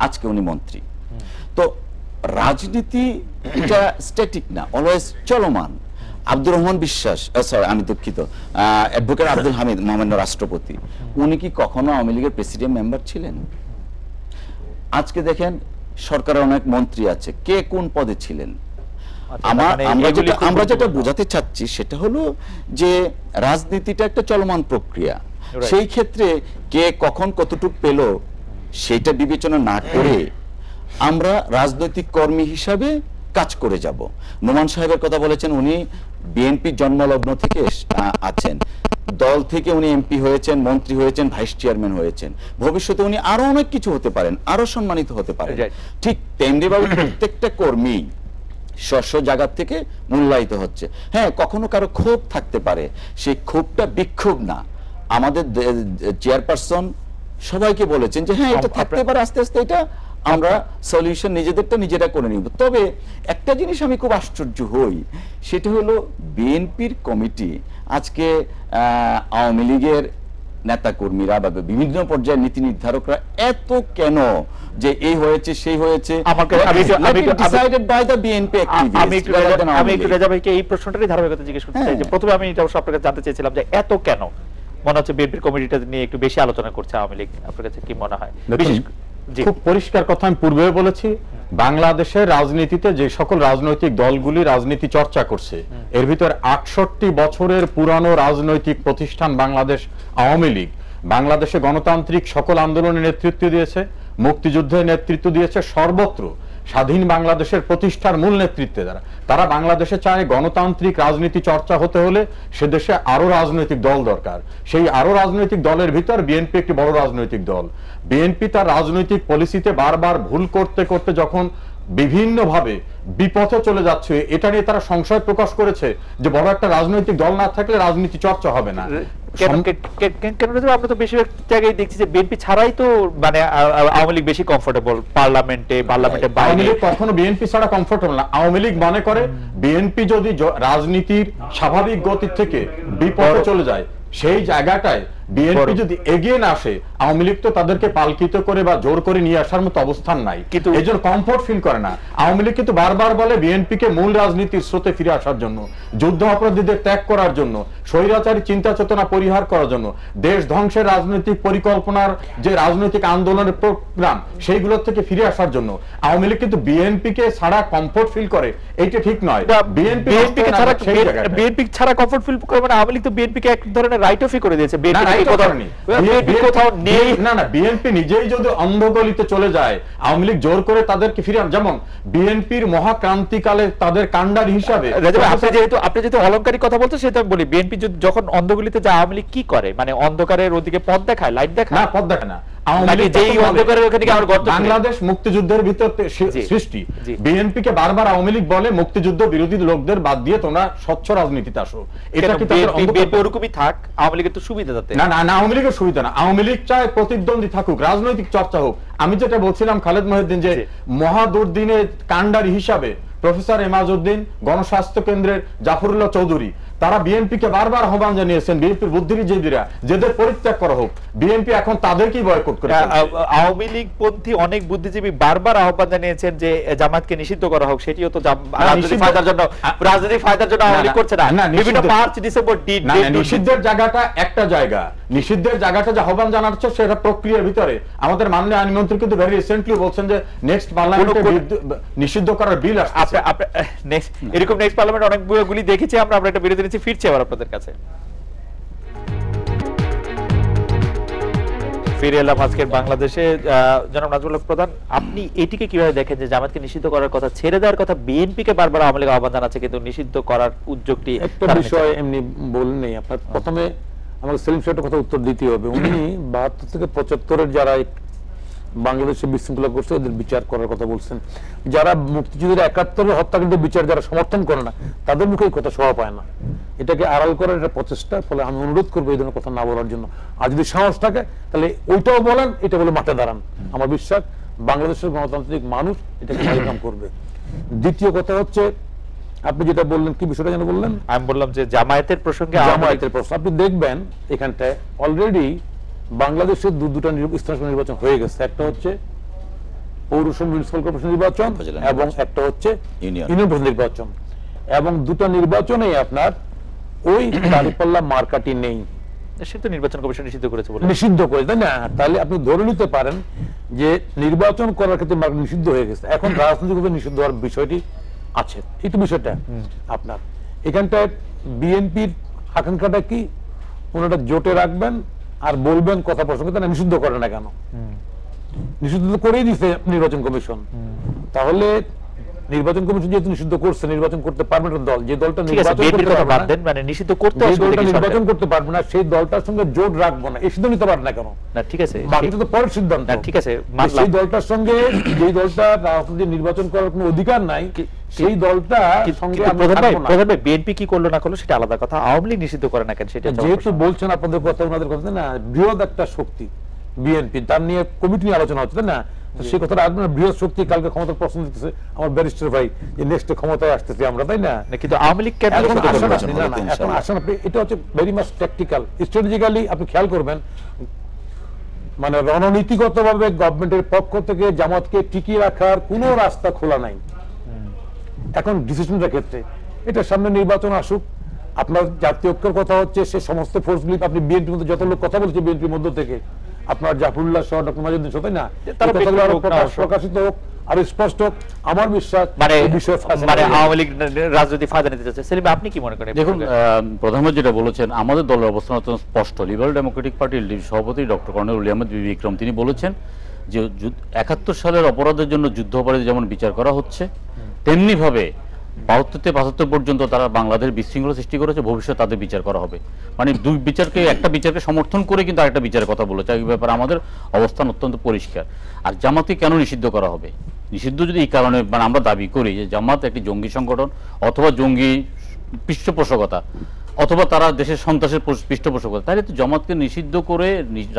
আজকে উনি মন্ত্রী। তো রাজনীতি এটা স্ট্যাটিক না, অলওয়েজ চলমান। আব্দুর রহমান বিশ্বাস, সরি আমি দুঃখিত, অ্যাডভোকেট আব্দুল হামিদ মহামান্য রাষ্ট্রপতি, উনি কি কখনো আওয়ামী লীগের প্রেসিডেন্ট মেম্বার ছিলেন? আজকে দেখেন সরকারের অনেক মন্ত্রী আছে, কে কোন পদে ছিলেন? আমরা যেটা বোঝাতে চাচ্ছি সেটা হলো যে রাজনীতিটা একটা চলমান প্রক্রিয়া। সেই ক্ষেত্রে কে কখন কতটুকু পেল সেটা বিবেচনা না করে আমরা রাজনৈতিক কর্মী হিসাবে কাজ করে যাব। নোমান সাহেবের কথা বলেছেন, উনি বিএনপি জন্মলগ্ন থেকে আছেন, দল থেকে উনি এমপি হয়েছেন, মন্ত্রী হয়েছেন, ভাইস চেয়ারম্যান হয়েছেন। ভবিষ্যতে উনি আরো অনেক কিছু হতে পারেন, আরো সম্মানিত হতে পারেন। ঠিক তেমনিভাবে প্রত্যেকটা কর্মী স্ব জায়গা থেকে মূল্যায়িত হচ্ছে। হ্যাঁ, কখনো কারো ক্ষোভ থাকতে পারে, সেই ক্ষোভটা বিক্ষোভ না। আমাদের চেয়ারপারসন সবাইকে বলেছেন যে হ্যাঁ, এটা থাকতে পারে, আস্তে আস্তে এটা আমরা সলিউশন নিজেদেরটা নিজেরা করে নিব। তবে একটা জিনিস আমি খুব আশ্চর্য হই, সেটা হলো বিএনপির কমিটি আজকে আওয়ামী লীগের নেতা কর্মীরা বা বিভিন্ন পর্যায়ের নীতি নির্ধারকরা এত কেন যে এই হয়েছে সেই হয়েছে, আমি একটু রেজা ভাইকে এই প্রশ্নটারই ধারাবাহিকতা জিজ্ঞেস করতে চাই। যে প্রথমে আমি এটা আপনার কাছে জানতে চেয়েছিলাম যে এত কেন মনে হচ্ছে বিএনপির কমিটিটা নিয়ে একটু বেশি আলোচনা করছে আওয়ামী লীগ, আপনার কাছে কি মনে হয়? খুব পরিষ্কার কথা আমি পূর্বেও বলেছি, বাংলাদেশের রাজনীতিতে যে সকল রাজনৈতিক দলগুলি রাজনীতি চর্চা করছে এর ভিতর ৬৮ বছরের পুরানো রাজনৈতিক প্রতিষ্ঠান বাংলাদেশ আওয়ামী লীগ বাংলাদেশে গণতান্ত্রিক সকল আন্দোলনের নেতৃত্ব দিয়েছে, মুক্তিযুদ্ধের নেতৃত্ব দিয়েছে, সর্বত্র স্বাধীন বাংলাদেশের প্রতিষ্ঠার মূল নেতৃত্বে তারা বাংলাদেশে চায় গণতান্ত্রিক রাজনীতি চর্চা হতে হলে সে দেশে আরো রাজনৈতিক দল দরকার। সেই আরো রাজনৈতিক দলের ভিতর বিএনপি একটি বড় রাজনৈতিক দল। বিএনপি তার রাজনৈতিক পলিসিতে বারবার ভুল করতে করতে যখন বিভিন্নভাবে বিপথে চলে যাচ্ছে, এটা নিয়ে তারা সংশয় প্রকাশ করেছে যে বড় একটা রাজনৈতিক দল না থাকলে রাজনীতি চর্চা হবে না। আমরা তো বেশিরভাগ জায়গায় দেখছি যে বিএনপি ছাড়াই তো মানে আওয়ামী লীগ বেশি কমফোর্টেবল পার্লামেন্টে বাইরে। কখনো বিএনপি ছাড়া কমফোর্টেবল না। আওয়ামী লীগ মনে করে বিএনপি যদি রাজনীতির স্বাভাবিক গতি থেকে বিপথে চলে যায়, সেই জায়গাটায় বিএনপি যদি এগিয়ে না আসে, আওয়ামী লীগ তো তাদেরকে পালকিত করে বা জোর করে নিয়ে আসার মতো অবস্থান নাই, কিন্তু এই জন্য কমফোর্ট ফিল করে না। আওয়ামী লীগ কিন্তু বারবার বলে বিএনপিকে মূল রাজনীতির স্রোতে ফিরে আসার জন্য, যুদ্ধ অপরাধীদের ত্যাগ করার জন্য, স্বৈরাচারী চিন্তা চেতনা পরিহার করার জন্য, দেশ ধ্বংসের রাজনৈতিক পরিকল্পনার যে রাজনৈতিক আন্দোলনের প্রোগ্রাম সেইগুলোর থেকে ফিরে আসার জন্য। আওয়ামী লীগ কিন্তু বিএনপিকে ছাড়া কমফোর্ট ফিল করে, এইটা ঠিক নয়। বিএনপি ছাড়া কমফোর্ট ফিল করে মানে আওয়ামী লীগ তো বিএনপিকে এক ধরনের রাইট অফই করে দিয়েছে। বিএনপি নিজেই যদি অন্ধগলিতে চলে যায়, আওয়ামী লীগ জোর করে তাদেরকে ফিরে, যেমন বিএনপির মহাক্রান্তিকালে তাদের কাণ্ডারি হিসাবে। আপনি যেহেতু অলংকারিক কথা বলছেন সেটা বলি, বিএনপি যখন অন্ধগলিতে যায় আওয়ামী লীগ কি করে? মানে অন্ধকারের ওদিকে পথ দেখায়, লাইট দেখায়? না, পথ দেখায় না। বাংলাদেশ মুক্তিযুদ্ধের ভিতর সৃষ্টি, বিএনপি কে বারবার আওয়ামী লীগ বলে মুক্তিযুদ্ধ বিরোধী লোকদের বাদ দিয়ে তোমরা স্বচ্ছ রাজনীতিতে আসো। এটা কি ওরকমই থাক, আওয়ামী লীগের তো সুবিধা যাতে না। না, আওয়ামী লীগের সুবিধা না। আওয়ামী লীগ চায় প্রতিদ্বন্দ্বী থাকুক, রাজনৈতিক চর্চা হোক। আমি যেটা বলছিলাম খালেদ মহিউদ্দিন, যে মহাদুর্দিনের কাণ্ডারি হিসাবে প্রফেসর এমাজউদ্দিন, গণস্বাস্থ্য কেন্দ্রের জাফরুল্লাহ চৌধুরী, তারা বিএনপি কে বারবার আহ্বান জানিয়েছেন, বিএনপির বুদ্ধিজীবীরা যেদের পরিত্যাগ করা হোক। বিএনপি এখন তাদেরকেই বয়কট করে। আওয়ামী লীগ পন্থী অনেক বুদ্ধিজীবী বারবার আহ্বান জানিয়েছেন যে জামাতকে নিষিদ্ধ করা হোক, সেটিও তো রাজনৈতিক ফায়দার জন্য আওয়ামী লীগ করছে না। বিভিন্ন মার্চ ডিসেম্বর নিষিদ্ধের জায়গাটা একটা জায়গা, নিষিদ্ধের জায়গাটা যে আহ্বান জানাচ্ছে সেটা প্রক্রিয়ার ভিতরে। আমাদের মাননীয় আইনমন্ত্রী কিন্তু ভেরি রিসেন্টলি বলছেন যে নেক্সট পার্লামেন্টে নিষিদ্ধ করার বিল আসছে। এরকম নেক্সট পার্লামেন্ট অনেকগুলি দেখেছি আমরা এটা বিরোধী ফিরছি আবার আপনাদের কাছে। ফিরে এলাম আজকের বাংলাদেশে। জনাব নাজমুল হক প্রধান, আপনি এটিকে কিভাবে দেখেন যে জামাতকে নিষিদ্ধ করার কথা, ছেড়ে দেওয়ার কথা বিএনপিকে বারবার আওয়ামী লীগ আহ্বান জানাচ্ছে, কিন্তু নিষিদ্ধ করার উদ্যোগটি একটা বিষয় এমনি বলেন নেই আপনার। প্রথমে আমাকে সেলিম সাহেবের কথা উত্তর দিতে হবে। উনি 72 থেকে 75-এর যারা বাংলাদেশে বিশৃঙ্খলা করছে ওদের বিচার করার কথা বলছেন। যারা মুক্তিযুদ্ধের 71-এর হত্যাকাণ্ডের বিচার যারা সমর্থন করে না তাদের মুখে এই কথা শোভা পায় না। এটাকে আড়াল করার একটা প্রচেষ্টা। ফলে আমি অনুরোধ করবো এই ধরনের কথা না বলার জন্য। আর যদি সাহস থাকে তাহলে ওইটাও বলেন, এটা বলে মাঠে দাঁড়ান। আমার বিশ্বাস বাংলাদেশের গণতান্ত্রিক মানুষ এটাকে ওয়েলকাম করবে। দ্বিতীয় কথা হচ্ছে আপনি যেটা বললেন, কি বিষয়টা যেন বললেন? আমি বললাম যে জামায়াতের প্রসঙ্গে জামায়াতের প্রশ্ন। আপনি দেখবেন এখানটায় অলরেডি বাংলাদেশের দুটা স্থানীয় নির্বাচন হয়ে গেছে। একটা হচ্ছে পৌরসভা মিউনিসিপাল কর্পোরেশন নির্বাচন এবং একটা হচ্ছে ইউনিয়ন পরিষদ নির্বাচন। এবং দুটো নির্বাচনেই আপনার ওই দাঁড়িপাল্লা মার্কাটি নেই। সে তো নির্বাচন কমিশন নিষিদ্ধ করেছে বলে নিষিদ্ধ করে, তাই না? তাহলে আপনি ধরে নিতে পারেন যে নির্বাচন করার ক্ষেত্রে মার্কা নিষিদ্ধ হয়ে গেছে। এখন রাজনৈতিকভাবে নিষিদ্ধ হওয়ার বিষয়টি আছে। এই তো বিষয়টা আপনার এখানটায় বিএনপির আকাঙ্ক্ষাটা কি? ওনারা জোটে রাখবেন আর বলবেন কথা প্রসঙ্গে, তারা নিষিদ্ধ করে না কেন? নিষিদ্ধ তো করেই দিচ্ছে নির্বাচন কমিশন। তাহলে নির্বাচন কমিশন যেহেতু নিষিদ্ধ করছে, নির্বাচন করতে পারবে না দল, যে দলটা নিষিদ্ধ করতে নির্বাচন করতে পারবে না, সেই দলটার সঙ্গে জোট রাখবো না, এই সিদ্ধান্ত নিতে পারবে না কেন? না ঠিক আছে, বাকিটা তো পরের সিদ্ধান্ত। ঠিক আছে, সেই দলটার সঙ্গে যে দলটা রাজনীতি নির্বাচন করার কোনো অধিকার নাই, সেই দলটা সঙ্গে বিএনপি কি করলো না করলো সেটা আলাদা কথা। আওয়ামী লীগ নিষিদ্ধ করে না কেন সেটা? যেহেতু বলছেন আপনাদের কথা, ওনাদের কথা না, বৃহৎ একটা শক্তি বিএনপি, তার নিয়ে কমিটি নিয়ে আলোচনা হচ্ছে, না? সেই কথাটা বৃহৎ শক্তি কালকে ক্ষমতার প্রশ্ন দিতেছে আমার ব্যারিস্টার ভাই, যে নেক্সট ক্ষমতায় আসতেছে আমরা, তাই না? কিন্তু আওয়ামী লীগ কেন এখন আসেন আপনি, এটা হচ্ছে ভেরি মাচ ট্যাকটিক্যাল, স্ট্র্যাটেজিক্যালি আপনি খেয়াল করবেন। মানে রণনীতিগতভাবে গভর্নমেন্টের পক্ষ থেকে জামাতকে টিকিয়ে রাখার কোনো রাস্তা খোলা নাই এখন ডিসিশনটার ক্ষেত্রে। এটার সামনে নির্বাচন আসুক, আপনার জাতীয় ঐক্যের কথা হচ্ছে, সে সমস্ত ফোর্সগুলি, আপনি বিএনপির মধ্যে যত লোক কথা বলছে বিএনপির মধ্য থেকে, আপনার জাফরুল্লাহ সহ ডক্টর মাজুদ্দিন সহ, তাই না? প্রকাশিত হোক আর স্পষ্ট হোক। আমার বিশ্বাস মানে আওয়ামী লীগ রাজনীতি ফায়দা নিতে চাচ্ছে। সেলিম, আপনি কি মনে করেন? দেখুন, প্রধানমন্ত্রী যেটা বলেছেন, আমাদের দলের অবস্থান অত্যন্ত স্পষ্ট। লিবারেল ডেমোক্রেটিক পার্টির সভাপতি ডক্টর কর্নেল উলি আহমেদ বিক্রম তিনি বলেছেন যে 71 সালের অপরাধের জন্য যুদ্ধ অপরাধী যেমন বিচার করা হচ্ছে, তেমনি ভাবে 72 থেকে 75 পর্যন্ত তারা বাংলাদেশ বিশৃঙ্খলা সৃষ্টি করেছে, ভবিষ্যতে তাদের বিচার করা হবে। মানে দুই বিচারকে, একটা বিচারকে সমর্থন করে কিন্তু আরেকটা বিচারের কথা বলেছে। এই ব্যাপারে আমাদের অবস্থান অত্যন্ত পরিষ্কার। আর জামাতকে কেন নিষিদ্ধ করা হবে? নিষিদ্ধ যদি এই কারণে, মানে আমরা দাবি করি যে জামাত একটি জঙ্গি সংগঠন, অথবা জঙ্গি পৃষ্ঠপোষকতা, অথবা তারা দেশের সন্ত্রাসের পৃষ্ঠপোষকতা, তাহলে তো জামাতকে নিষিদ্ধ করে,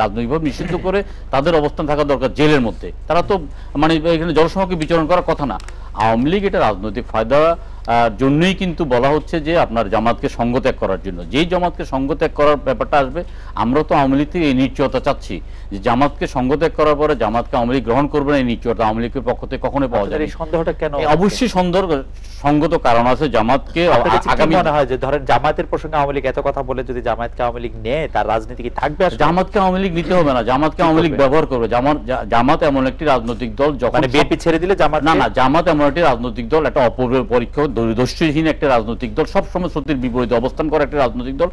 রাজনৈতিকভাবে নিষিদ্ধ করে তাদের অবস্থান থাকা দরকার জেলের মধ্যে। তারা তো মানে এখানে জনসমাজকে বিচরণ করার কথা না। আওয়ামী লীগ এটা রাজনৈতিক ফায়দা জন্যই কিন্তু বলা হচ্ছে যে আপনার জামাতকে সঙ্গ ত্যাগ করার জন্য। যেই জামাতকে সঙ্গ ত্যাগ করার ব্যাপারটা আসবে, আমরা তো আওয়ামী লীগ থেকে এই নিশ্চয়তা চাচ্ছি যে জামাতকে সঙ্গ ত্যাগ করার পরে জামাতকে আওয়ামী লীগ গ্রহণ করবে না, এই নিশ্চয়তা আওয়ামী লীগের পক্ষ থেকে কখনোই পাওয়া যায়। এই সন্দেহটা কেন? অবশ্যই সঙ্গত কারণ আছে। জামাতকে আগামী মনে হয় যে ধরেন জামাতের প্রসঙ্গে আওয়ামী লীগ এত কথা বলে, যদি জামাতকে আওয়ামী লীগ নেয় তার রাজনীতি কি থাকবে? জামাতকে আওয়ামী লীগ নিতে হবে না, জামাতকে আওয়ামী লীগ ব্যবহার করবে। জামাত এমন একটি রাজনৈতিক দল, যখন বিএনপি ছেড়ে দিলে জামাত না, জামাত এমন একটি রাজনৈতিক দল, একটা অপরিপরীক্ষ দূরদর্শীহীন একটা রাজনৈতিক দল, সবসময় সত্যির বিপরীতে অবস্থান করা একটা রাজনৈতিক দল।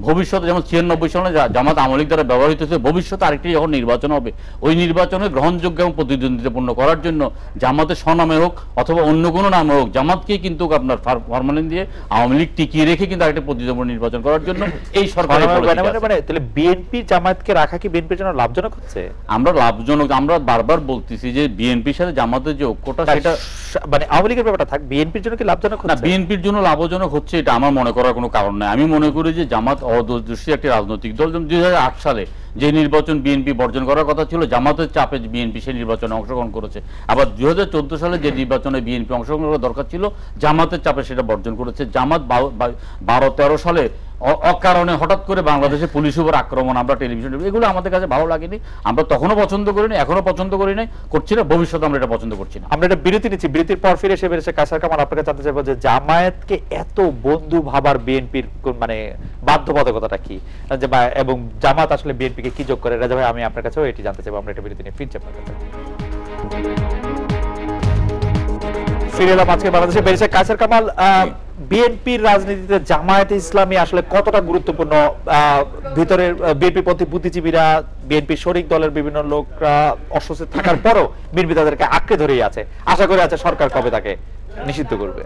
ভবিষ্যতে যেমন 96 সালে জামাত আওয়ামী লীগ দ্বারা ব্যবহৃত হয়েছে, ভবিষ্যতে আরেকটি যখন নির্বাচন হবে, ওই নির্বাচনে গ্রহণযোগ্য এবং প্রতিদ্বন্দ্বিতাপূর্ণ করার জন্য জামাতের স্বনামে হোক অথবা অন্য কোনো নামে হোক, জামাতকেই কিন্তু আপনার ফরমালিন দিয়ে আওয়ামী লীগ টিকিয়ে রেখে কিন্তু আরেকটি প্রতিদ্বন্দ্বিতা নির্বাচন করার জন্য এই সরকার। তাহলে বিএনপি জামাতকে রাখা কি বিএনপির জন্য লাভজনক হচ্ছে? আমরা লাভজনক, আমরা বারবার বলতেছি যে বিএনপির সাথে জামাতের যে ঐক্যটা, সেটা মানে আওয়ামী লীগের ব্যাপারটা থাক, বিএনপির জন্য কি লাভজনক হচ্ছে? না, বিএনপির জন্য লাভজনক হচ্ছে এটা আমার মনে করার কোনো কারণ নাই। আমি মনে করি যে জামাত অদূরদর্শী একটি রাজনৈতিক দল। 2008 সালে যে নির্বাচন বিএনপি বর্জন করার কথা ছিল, জামাতের চাপে বিএনপি সেই নির্বাচনে অংশগ্রহণ করেছে। আবার 2014 সালে যে নির্বাচনে বিএনপি অংশগ্রহণ করার দরকার ছিল, জামাতের চাপে সেটা বর্জন করেছে। জামাত 12-13 সালে অকারণে হঠাৎ করে বাংলাদেশে পুলিশের উপর আক্রমণ, আমরা টেলিভিশন, এগুলো আমাদের কাছে ভালো লাগেনি। আমরা তখনও পছন্দ করিনি, এখনো পছন্দ করি নাই, করছি না, ভবিষ্যতে আমরা এটা পছন্দ করছি না। আমরা এটা বিরতি নিচ্ছি। বিরতির পর ফিরে এসে কায়সার কামাল আপনাকে জানতে চাইবো যে জামায়াতকে এত বন্ধু ভাবার বিএনপির মানে বাধ্যবাধকতাটা কি, এবং জামাত আসলে বিএনপিকে কি যোগ করে? রাজা ভাই, আমি আপনার কাছেও এটি জানতে চাইবো। আমরা এটা বিরতি নিয়ে ফিরছি আপনার কাছে। ফিরে এলাম আজকে বাংলাদেশে। ব্যারিস্টার কায়সার কামাল, বিএনপির রাজনীতিতে জামায়াতে ইসলামী আসলে কতটা গুরুত্বপূর্ণ? ভিতরের বিএনপি পন্থী বুদ্ধিজীবীরা, বিএনপি শরিক দলের বিভিন্ন লোকরা অস্বস্তি থাকার পরও বিএনপি তাদেরকে আঁকড়ে ধরেই আছে, আশা করে আছে সরকার কবে তাকে নিষিদ্ধ করবে।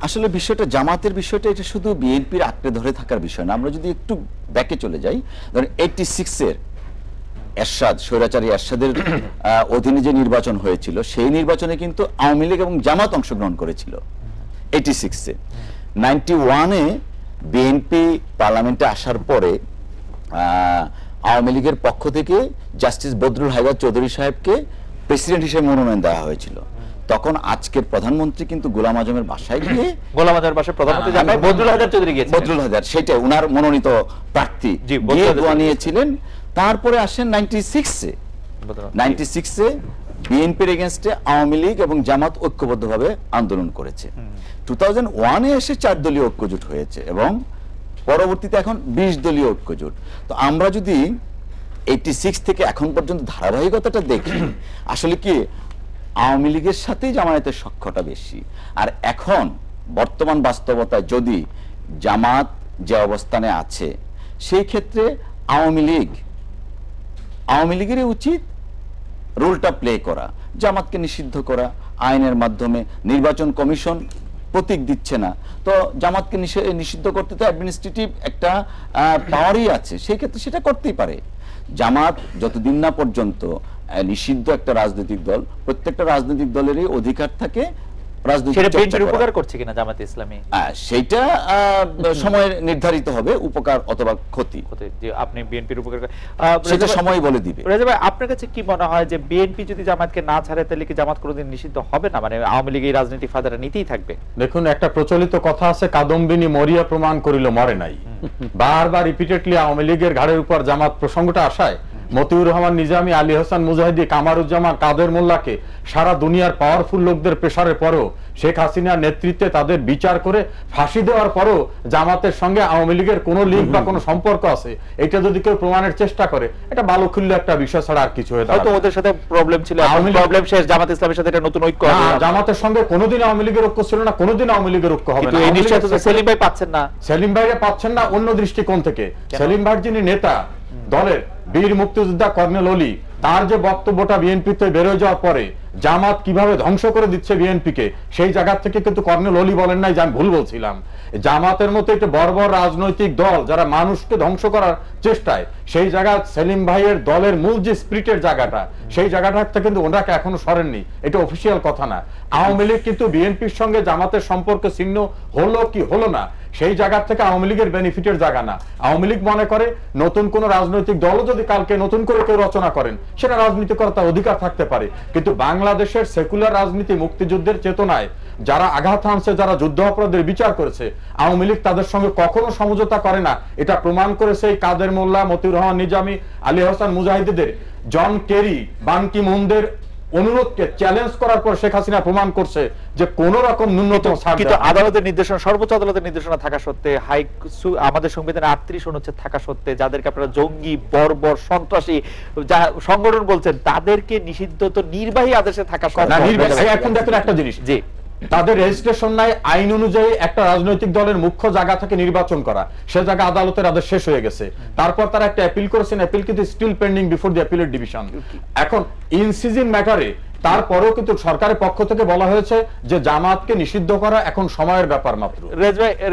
আসলে বিষয়টা, জামাতের বিষয়টা, এটা শুধু বিএনপির আঁকড়ে ধরে থাকার বিষয় না। আমরা যদি একটু ব্যাকে চলে যাই, ধরেন 86-এর এরশাদ, স্বৈরাচারী এরশাদের অধীনে যে নির্বাচন হয়েছিল, সেই নির্বাচনে কিন্তু আওয়ামী লীগ এবং জামাত অংশগ্রহণ করেছিল 86-এ। 91-এ বিএনপি পার্লামেন্টে আসার পরে আওয়ামী লীগের পক্ষ থেকে জাস্টিস বদরুল হায়দার চৌধুরী সাহেবকে প্রেসিডেন্ট হিসেবে মনোনয়ন দেওয়া হয়েছিল। তখন আজকের প্রধানমন্ত্রী কিন্তু গোলাম আজমের বাসায় গিয়ে, গোলাম আজমের বাসায় প্রধানমন্ত্রী জানায় বদরুল হায়দার চৌধুরী গিয়েছেন, বদরুল হায়দার সেটাই উনার মনোনীত প্রার্থী, গিয়ে দোয়া নিয়েছিলেন। তারপরে আসেন 96-এ বিএনপির এগেইনস্টে আওয়ামী লীগ এবং জামাত ঐক্যবদ্ধভাবে আন্দোলন করেছে। 2001-এ এসে 4 দলীয় ঐক্যজোট হয়েছে এবং পরবর্তীতে এখন 20 দলীয় ঐক্যজোট। তো আমরা যদি 86 থেকে এখন পর্যন্ত ধারাবাহিকতাটা দেখি, আসলে কি আওয়ামী লীগের সাথেই জামায়াতের সখ্যটা বেশি। আর এখন বর্তমান বাস্তবতায় যদি জামাত যে অবস্থানে আছে, সেই ক্ষেত্রে আওয়ামী লীগেরই উচিত রোলটা প্লে করা, জামাতকে নিষিদ্ধ করা আইনের মাধ্যমে। নির্বাচন কমিশন প্রতীক দিচ্ছে না, তো জামাতকে নিষিদ্ধ করতে তো অ্যাডমিনিস্ট্রেটিভ একটা পাওয়ারই আছে, সেই ক্ষেত্রে সেটা করতেই পারে। জামাত যতদিন না পর্যন্ত নিষিদ্ধ একটা রাজনৈতিক দল, প্রত্যেকটা রাজনৈতিক দলেরই অধিকার থাকে উপকার করছে কিনা জামায়াতে ইসলামী, সেইটা সময় নির্ধারিত হবে, উপকার অথবা ক্ষতি। আপনি বিএনপির উপকার সেটা সময় বলে দিবে। রেজা ভাই, আপনার কাছে কি মনে হয় যে বিএনপি যদি জামায়াতকে না ছাড়ে তাহলে কি জামাত কোনোদিন নিষিদ্ধ হবে না? মানে আওয়ামী লীগ এই রাজনীতি ফায়দাটা নিতেই থাকবে? দেখুন, একটা প্রচলিত কথা আছে, কাদম্বিনী মরিয়া প্রমাণ করিল মরে নাই। বারবার রিপিটেডলি আওয়ামী লীগের ঘাড়ের উপর জামাত প্রসঙ্গটা আসায় মতিউর রহমান নিজামী, আলী হাসান মুজাহিদি, কামারুজ্জামান, কাদের মোল্লাকে সারা দুনিয়ার পাওয়ারফুল লোকদের প্রেসারের পরও, শেখ হাসিনার নেতৃত্বে তাদের বিচার করে ফাঁসি দেওয়ার পরও জামাতের সঙ্গে আওয়ামী লীগের কোনো লিঙ্ক বা কোনো সম্পর্ক আছে, এটা যদি কেউ প্রমাণের চেষ্টা করে, এটা বালুখিল্য একটা বিষয় ছাড়া আর কিছু হয়ে হয়তো ওদের সাথে প্রবলেম ছিল, প্রবলেম শেষ, জামাত ইসলামের সাথে একটা নতুন ঐক্য হবে। জামাতের সঙ্গে কোনোদিন আওয়ামী লীগের ঐক্য ছিল না, কোনোদিন আওয়ামী লীগের ঐক্য হবে না। এই নিশ্চয়তা তো সেলিম ভাই পাচ্ছেন না, সেলিম ভাইরা পাচ্ছেন না অন্য দৃষ্টিকোণ থেকে। সেলিম ভাই যিনি নেতা দলের, বীর মুক্তিযোদ্ধা কর্নেল অলি, তার যে বক্তব্যটা বিএনপিতে বেরোয় যাওয়ার পরে জামাত কিভাবে ধ্বংস করে দিচ্ছে বিএনপিকে, সেই জায়গা থেকে কিন্তু কর্নেল অলি বলেন নাই যে আমি ভুল বলছিলাম। জামাতের মতো একটা বর্বর রাজনৈতিক দল যারা মানুষকে ধ্বংস করার চেষ্টায়, সেই জায়গা সেলিম ভাইয়ের দলের মূল যে স্পিরিটের জায়গাটা, সেই জায়গাটা কিন্তু ওনাকে এখনো সরেননি, এটা অফিসিয়াল কথা না। আওয়ামী লীগ কিন্তু বিএনপির সঙ্গে জামাতের সম্পর্ক ছিন্ন হলো কি হলো না, সেই জায়গা থেকে আওয়ামী লীগের বেনিফিটের জায়গা না। আওয়ামী লীগ মনে করে নতুন কোন রাজনৈতিক দলও যদি কালকে নতুন করে কেউ রচনা করেন, সেটা রাজনীতি করার তার অধিকার থাকতে পারে, কিন্তু বাংলাদেশের সেকুলার রাজনীতি, মুক্তিযুদ্ধের চেতনায় যারা আঘাত হানছে, যারা যুদ্ধ অপরাধের বিচার করেছে, আওয়ামী লীগ তাদের সঙ্গে কখনো সমঝোতা করে না। এটা প্রমাণ করেছে এই কাদের মোল্লা, মতিউর রহমান নিজামী, আলী হাসান মুজাহিদিদের, জন কেরি, বান কি মুনদের অনুরোধকে চ্যালেঞ্জ করার পর শেখ হাসিনা প্রমাণ করছে যে কোন রকম ন্যূনতম ছাড়। কিন্তু আদালতের নির্দেশনা, সর্বোচ্চ আদালতের নির্দেশনা থাকা সত্ত্বে, আমাদের সংবিধানে 38 অনুচ্ছেদ থাকা সত্ত্বে, যাদেরকে আপনারা জঙ্গি, বর্বর, সন্ত্রাসী যা সংগঠন বলছেন, তাদেরকে নিষিদ্ধ তো নির্বাহী আদেশে থাকা সত্ত্বেও। এখন দেখুন একটা জিনিস, জি, তাদের রেজিস্ট্রেশন নাই, আইন অনুযায়ী একটা রাজনৈতিক দলের মুখ্য জায়গা থেকে নির্বাচন করা, সে জায়গা আদালতের আদেশ শেষ হয়ে গেছে। তারপর তারা একটা অ্যাপিল করেছেন, অ্যাপিল কিন্তু still pending before the appellate division. এখন ইন সিজন ম্যাটারে তারপরেও কিন্তু সরকারের পক্ষ থেকে বলা হয়েছে যে জামাতকে নিষিদ্ধ করা এখন সময়ের ব্যাপার মাত্র।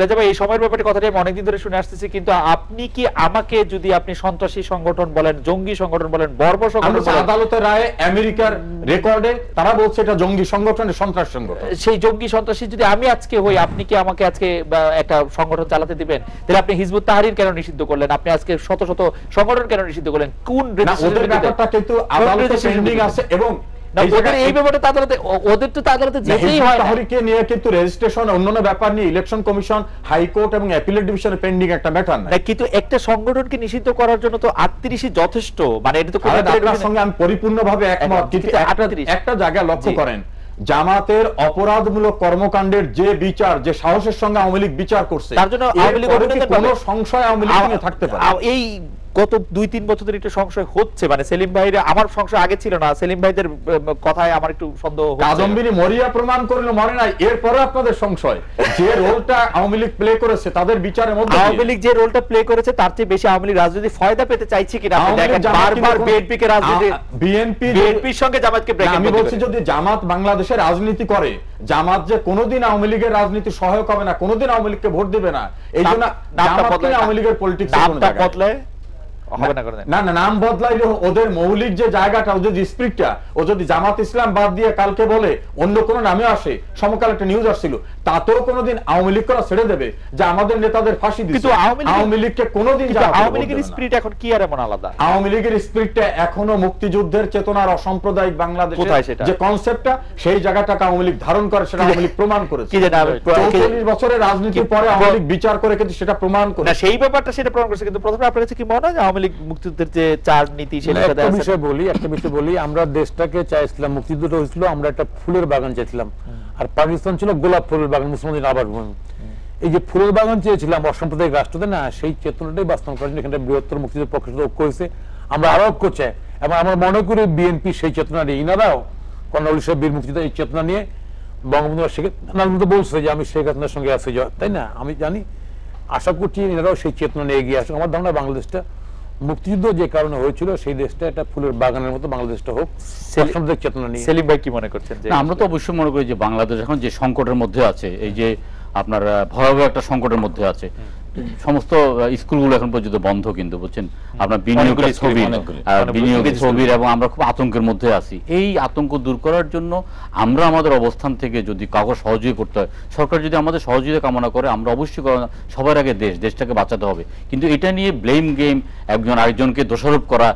রেজা ভাই, এই সময়ের ব্যাপারে কথাটি আমি অনেকদিন ধরে শুনে আসতেছি, কিন্তু আপনি কি আমাকে যদি আপনি সন্ত্রাসী সংগঠন বলেন, জঙ্গি সংগঠন বলেন, বর্বর সংগঠন বলেন, আদালতের রায়ে আমেরিকার রেকর্ডে তারা বলছে এটা জঙ্গি সংগঠন, সন্ত্রাস সংগঠন, সেই জঙ্গি সন্ত্রাসী যদি আমি আজকে হই, আপনি কি আমাকে আজকে একটা সংগঠন চালাতে দিবেন? তাহলে আপনি হিজবুত তাহরির কেন নিষিদ্ধ করলেন? আপনি আজকে শত শত সংগঠন কেন নিষিদ্ধ করলেন? কোন ওদের ব্যাপারটা কিন্তু আদালতে পেন্ডিং আছে এবং ইলেকশন কমিশন, হাইকোর্ট এবং অ্যাপিলেট ডিভিশনে পেন্ডিং একটা ম্যাটার না। কিন্তু একটা সংগঠনকে নিষিদ্ধ করার জন্য তো 38 যথেষ্ট, মানে এটা তো আপনার সঙ্গে আমি পরিপূর্ণভাবে একমত, কিন্তু একটা জায়গায় লক্ষ্য করেন, জামাতের অপরাধমূলক কর্মকাণ্ডের যে বিচার, যে সাহসের সঙ্গে আওয়ামী লীগ বিচার করছে, তার জন্য আওয়ামী লীগ কোনো সংশয় আওয়ামী লীগ থাকতে পারে। এই গত 2-3 বছর ধরে একটু সংশয় হচ্ছে, মানে সেলিম ভাইয়ের, আমার সংশয় আগে ছিল না, সেলিম ভাইদের কথায় আমার একটু সন্দেহ হচ্ছে। কাদম্বিনী মরিয়া প্রমাণ করলো মনে নাই, এরপরে আপনাদের সংশয় যে রোলটা আওয়ামী লীগ প্লে করেছে তাদের বিচারের মধ্যে আওয়ামী লীগ যে রোলটা প্লে করেছে তার চেয়ে বেশি আওয়ামী লীগ রাজনীতি ফায়দা পেতে চাইছে কিনা আপনি দেখেন, বারবার বিএনপি কে রাজনীতি, বিএনপির সঙ্গে জামাতকে ব্রেক। আমি বলছি যদি জামাত বাংলাদেশের রাজনীতি করে, জামাত যে কোনোদিন আওয়ামী লীগের রাজনীতি সহায়ক হবে না, কোনোদিন আওয়ামী লীগকে ভোট দিবে না, এই জন্য আওয়ামী লীগের পলিটিক্স বদলে হবে না করে না না নাম বদলাইলে ওদের মৌলিক যে জায়গাটা, ওদের যে স্পিরিটটা, ও যদি জামাত ইসলাম বাদ দিয়ে কালকে বলে অন্য কোন নামে আসে, সমকাল একটা নিউজ আসছিল, তাতেও কোনোদিন আওয়ামী লীগ করা ছেড়ে দেবে যে আমাদের নেতাদের ফাঁসি দিচ্ছে। কিন্তু আওয়ামী লীগকে কোনোদিন আওয়ামী লীগের স্পিরিট এখন কি আর এমন আলাদা? আওয়ামী লীগের স্পিরিটটা এখনো মুক্তিযুদ্ধের চেতনার অসাম্প্রদায়িক বাংলাদেশের যে কনসেপ্টটা, সেই জায়গাটাকে আওয়ামী লীগ ধারণ করে, সেটা আওয়ামী লীগ প্রমাণ করেছে। 44 বছরের রাজনীতির পরে আওয়ামী লীগ বিচার করে কিন্তু সেটা প্রমাণ করে না, সেই ব্যাপারটা সেটা প্রমাণ করেছে। কিন্তু প্রথমে আপনার কাছে কি মনে হয় যে আওয়ামী লীগ মুক্তিযুদ্ধের যে চার নীতি সেটা একটা বিষয় বলি, আমরা দেশটাকে চাইছিলাম, মুক্তিযুদ্ধ হয়েছিল আমরা একটা ফুলের বাগান চাইছিলাম, আর পাকিস্তান ছিল গোলাপ ফুলের বাগান, মুসলমানদের আবার এই যে ফুলের বাগান চেয়েছিলাম অসাম্প্রদায়িক রাষ্ট্রতে, না সেই চেতনাটাই বাস্তবায়ন করেন। এখানে বৃহত্তর মুক্তিযুদ্ধের পক্ষে ঐক্য হয়েছে, আমরা আরো ঐক্য চাই, এবং আমরা মনে করি বিএনপি সেই চেতনা নিয়ে, ইনারাও কর্নেল সাহেব বীর মুক্তিযুদ্ধ এই চেতনা নিয়ে বঙ্গবন্ধু শেখ হাসিনা বলছে যে আমি শেখ হাসিনার সঙ্গে আছি, তাই না? আমি জানি, আশা করছি এনারাও সেই চেতনা নিয়ে এগিয়ে আসে। আমার ধারণা বাংলাদেশটা মুক্তিযুদ্ধ যে কারণে হয়েছিল সেই দেশটা একটা ফুলের বাগানের মতো বাংলাদেশটা হোক, চেতনা নিয়ে। সেলিম ভাই কি মনে করছেন? আমরা তো অবশ্যই মনে করি যে বাংলাদেশ এখন যে সংকটের মধ্যে আছে, এই যে আপনার ভয়াবহ একটা সংকটের মধ্যে আছে, সমস্ত স্কুলগুলো এখন পর্যন্ত বন্ধ, কিন্তু বুঝছেন আপনার বিনিয়োগের ছবির, এবং আমরা খুব আতঙ্কের মধ্যে আছি। এই আতঙ্ক দূর করার জন্য আমরা আমাদের অবস্থান থেকে যদি কাউকে সহযোগিতা করতে হয়, সরকার যদি আমাদের সহযোগিতা কামনা করে, আমরা অবশ্যই সবার আগে দেশটাকে বাঁচাতে হবে। কিন্তু এটা নিয়ে ব্লেম গেম, একজন আরেকজনকে দোষারোপ করা,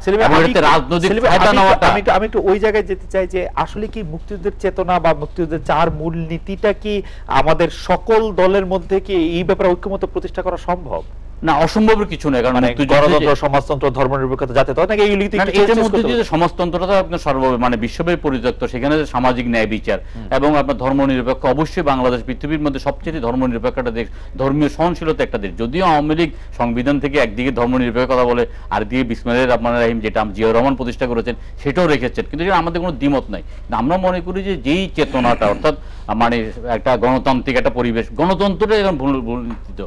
রাজনৈতিক ফায়দা নেওয়াটা, আমি একটু ওই জায়গায় যেতে চাই যে আসলে কি মুক্তিযুদ্ধের চেতনা বা মুক্তিযুদ্ধের চার মূল নীতিটা কি আমাদের সকল দলের মধ্যে কি এই ব্যাপারে ঐক্যমত প্রতিষ্ঠা করা সম্ভব? না, অসম্ভবের কিছু নেই, কারণ গণতন্ত্র, সমাজতন্ত্র, ধর্মনিরপেক্ষতা, জাতীয়তা, নাকি এইগুলি এটার মধ্যে যে সমাজতন্ত্রটা আপনার মানে বিশ্বব্যাপী পরিত্যক্ত, সেখানে সামাজিক ন্যায় বিচার এবং আপনার ধর্মনিরপেক্ষ, অবশ্যই বাংলাদেশ পৃথিবীর মধ্যে সবচেয়ে ধর্মনিরপেক্ষ একটা দেশ, ধর্মীয় সহনশীলতা একটা দেশ। যদিও আওয়ামী লীগ সংবিধান থেকে একদিকে ধর্মনিরপেক্ষ কথা বলে, আর দিকে বিসমিল্লাহির রহমানির রহিম, যেটা জিয়াউর রহমান প্রতিষ্ঠা করেছেন, সেটাও রেখেছেন, কিন্তু আমাদের কোনো দ্বিমত নাই। আমরা মনে করি যে যেই চেতনাটা, অর্থাৎ মানে একটা গণতান্ত্রিক একটা পরিবেশ, গণতন্ত্রটা এখন ভুল নীতিত।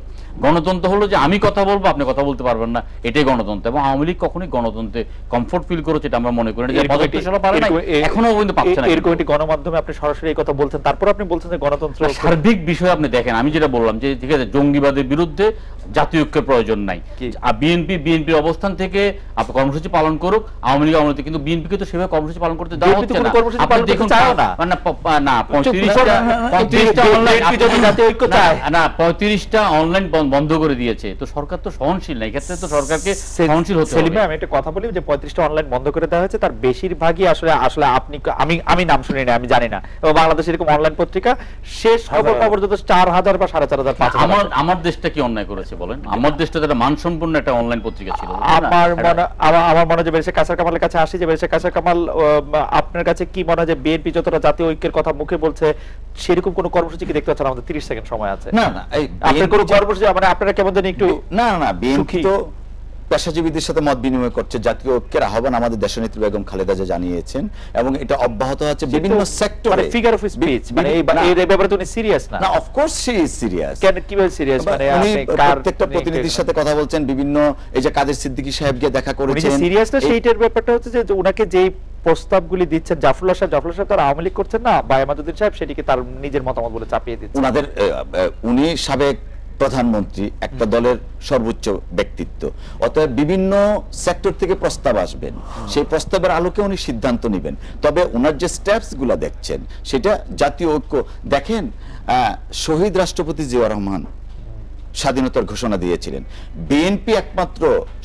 গণতন্ত্র হলো যে আমি কথা বলবো, আপনি কথা বলতে পারবেন না, এটাই গণতন্ত্র। এবং আওয়ামী লীগ কখনোই গণতন্ত্রে কমফোর্ট ফিল করেছে, এটা আমরা মনে করি না। এখনো কিন্তু পাচ্ছে না। এরকম একটি গণমাধ্যমে আপনি সরাসরি এই কথা বলছেন, তারপর আপনি বলছেন যে গণতন্ত্র সার্বিক বিষয়। আপনি দেখেন, আমি যেটা বললাম যে ঠিক আছে, জঙ্গিবাদের বিরুদ্ধে জাতীয় ঐক্যের প্রয়োজন নাই, আর বিএনপির অবস্থান থেকে আপনি কর্মসূচি পালন করুক, আওয়ামী লীগ আওয়ামী লীগ, কিন্তু বিএনপিকে তো সেভাবে কর্মসূচি পালন করতে দেওয়া হচ্ছে না। আপনি দেখুন না 35টা অনলাইন বন্ধ করে দিয়েছে, তো সরকার তো সহনশীল না, এক্ষেত্রে তো সরকারকে সহনশীল হতে হবে। আমি একটা কথা বলি যে 35টা অনলাইন বন্ধ করে দেওয়া হয়েছে, তার বেশিরভাগই আসলে আপনি আমি নাম শুনি না, আমি জানি না, এবং বাংলাদেশ এরকম অনলাইন পত্রিকা শেষ খবর পর্যন্ত 4000 বা 4500 5,000। আমার দেশটা কি অন্যায় করেছে বলেন? আমার দেশটা একটা মানসম্পন্ন একটা অনলাইন পত্রিকা ছিল। আমার মনে হয় যে ব্যারিস্টার কায়সার কামালের কাছে আসি, যে ব্যারিস্টার কায়সার কামাল, আপনার কাছে কি মনে হয় যে বিএনপি যতটা জাতীয় ঐক্যের কথা মুখে বলছে, সেরকম কোন কর্মসূচি কি দেখতে পাচ্ছেন? আমাদের 30 সেকেন্ড সময় আছে। না না, আপনার কোন কর্মসূচি, মানে আপনারা কেমন জানি একটু না বিএনপি তো পেশাজীবীদের সাথে মত বিনিময় করছে, জাতীয় ঐক্যের আহ্বান আমাদের দেশনেত্রী বেগম খালেদা জিয়া জানিয়েছেন, এবং এটা অব্যাহত আছে বিভিন্ন সেক্টরে। ফিগার অফ স্পিচ, মানে এই ব্যাপারে তো উনি সিরিয়াস না? না, of course she is serious. কেন, কিভাবে সিরিয়াস? মানে উনি প্রত্যেকটা প্রতিনিধির সাথে কথা বলছেন, বিভিন্ন এই যে কাদের সিদ্দিকী সাহেবকে দেখা করেছেন। সিরিয়াস না, সেইটার ব্যাপারটা হচ্ছে যে উনাকে যেই প্রস্তাবগুলি দিচ্ছেন জাফরুল্লাহ সাহেব তার আওয়ামী লীগ করছেন না, বা এমাদুদ্দিন সাহেব সেটিকে তার নিজের মতামত বলে চাপিয়ে দিচ্ছেন। উনি সাবেক প্রধানমন্ত্রী, একটা দলের সর্বোচ্চ ব্যক্তিত্ব, অতএব বিভিন্ন সেক্টর থেকে প্রস্তাব আসবেন, সেই প্রস্তাবের আলোকে উনি সিদ্ধান্ত নেবেন। তবে ওনার যে স্টেপস গুলা দেখছেন সেটা জাতীয় ঐক্য। দেখেন, শহীদ রাষ্ট্রপতি জিয়াউর রহমান স্বাধীনতার ঘোষণা দিয়েছিলেন, বিএনপি একমাত্র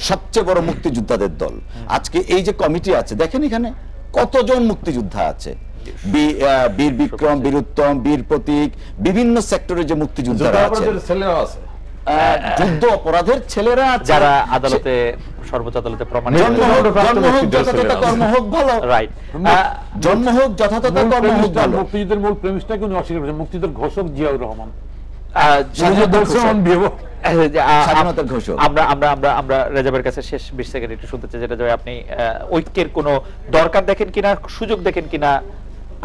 সবচেয়ে বড় মুক্তিযোদ্ধাদের দল। আজকে এই যে কমিটি আছে, দেখেন এখানে কতজন মুক্তিযোদ্ধা আছে, বীর বিক্রম, বীর উত্তম, বীর প্রতীক, বিভিন্ন সেক্টরে যে মুক্তিযোদ্ধারা আছে, যুদ্ধ অপরাধের ছেলেরা আছে, যারা আদালতে, সর্বোচ্চ আদালতে প্রমাণিত, কর্ম হোক ভালো, রাইট, জন্ম হোক যথাযথ কর্ম হোক ভালো। মুক্তিযুদ্ধের মূল প্রেমিসটাকে উনি অস্বীকার করেছেন, মুক্তিযুদ্ধের ঘোষক জিয়াউর রহমান। স্বাধীনতার ঘোষক। আমরা আমরা আমরা আমরা রেজাবের কাছে শেষ 20 সেকেন্ড একটু শুনতে চাই, যেটা আপনি ঐক্যের কোনো দরকার দেখেন কিনা, সুযোগ দেখেন কিনা?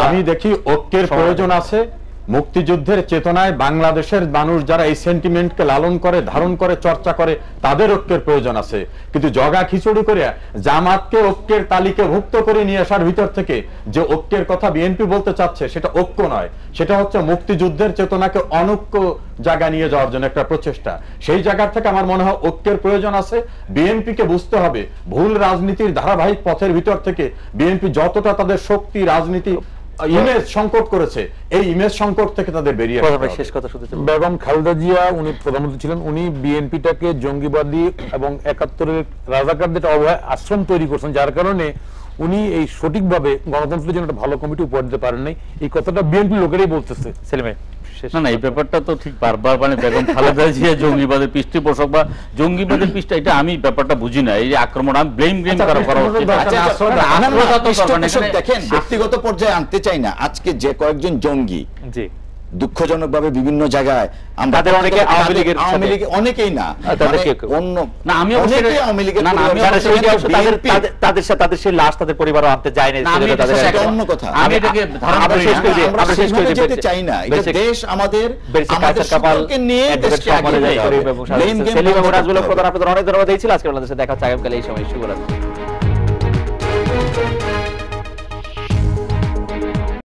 আমি দেখি ঐক্যের প্রয়োজন আছে। মুক্তিযুদ্ধের চেতনায় বাংলাদেশের মানুষ যারা এই সেন্টিমেন্টকে লালন করে, ধারণ করে, চর্চা করে, তাদের ঐক্যের প্রয়োজন আছে। কিন্তু জগা খিচুড়ি করে জামাতকে ঐক্যের তালিকাভুক্ত করে নিয়ে আসার ভিতর থেকে যে ঐক্যের কথা বিএনপি বলতে চাচ্ছে, সেটা ঐক্য নয়, সেটা হচ্ছে মুক্তিযুদ্ধের চেতনাকে অনৈক্য জায়গা নিয়ে যাওয়ার জন্য একটা প্রচেষ্টা। সেই জায়গা থেকে আমার মনে হয় ঐক্যের প্রয়োজন আছে। বিএনপিকে বুঝতে হবে ভুল রাজনীতির ধারাবাহিক পথের ভিতর থেকে বিএনপি যতটা তাদের শক্তি, রাজনীতি, ইমেজ সংকট করেছে, এই ইমেজ সংকট থেকে তাদের বেরিয়ে আসতে হবে। শেষ কথা শুনতে চাই। বেগম খালেদা জিয়া উনি প্রধানমন্ত্রী ছিলেন, উনি বিএনপিটাকে জঙ্গিবাদী এবং 71-এর রাজাকারদের অভয় আশ্রম তৈরি করছেন, যার কারণে উনি এই সঠিকভাবে গণতন্ত্রের জন্য একটা ভালো কমিটি উপহার দিতে পারেন নাই। এই কথাটা বিএনপি লোকেরাই বলতেছে। সেলিমে শেষ না না, এই ব্যাপারটা তো ঠিক বারবার মানে বেগম খালেদা জিয়া জঙ্গিবাদের পৃষ্ঠপোষক বা জঙ্গিবাদের পৃষ্ঠ, এটা আমি ব্যাপারটা বুঝি না। এই যে আক্রমণ, আমি ব্লেম করা উচিত। দেখেন, ব্যক্তিগত পর্যায়ে আনতে চাই না। আজকে যে কয়েকজন জঙ্গি জি দুঃখজনকভাবে বিভিন্ন জায়গায় তাদের অনেকে আওয়ামী লীগের আওয়ামী লীগ, অনেকেই না, তাদের মানে কেউ কেউ। অন্য না, আমি অনেকেই আওয়ামী লীগের না, না, আমি পরিবার, তাদের সাথে তাদের সেই লাশ তাদের পরিবারও আনতে যায় না। না, আমি তাদের এটা সেটা অন্য কথা। আমি এটাকে ধারণা আমরা করি শেষ না। করে দিই, আমরা আমরা শেষ করে সেভাবে দিই। যেতে চাই না। এটা দেশ আমাদের, আমাদের সকলকে নিয়ে দেশকে আগে নিয়ে যেতে হবে। Blame game সেলিম এবং বন্ধ রাজগুলো করতে হবে। আপনাদের অনেক ধন্যবাদ দিয়েছিল। আজকে আপনাদের সাথে দেখা হচ্ছে আগামীকাল এই সময়। শুভরাত্রি।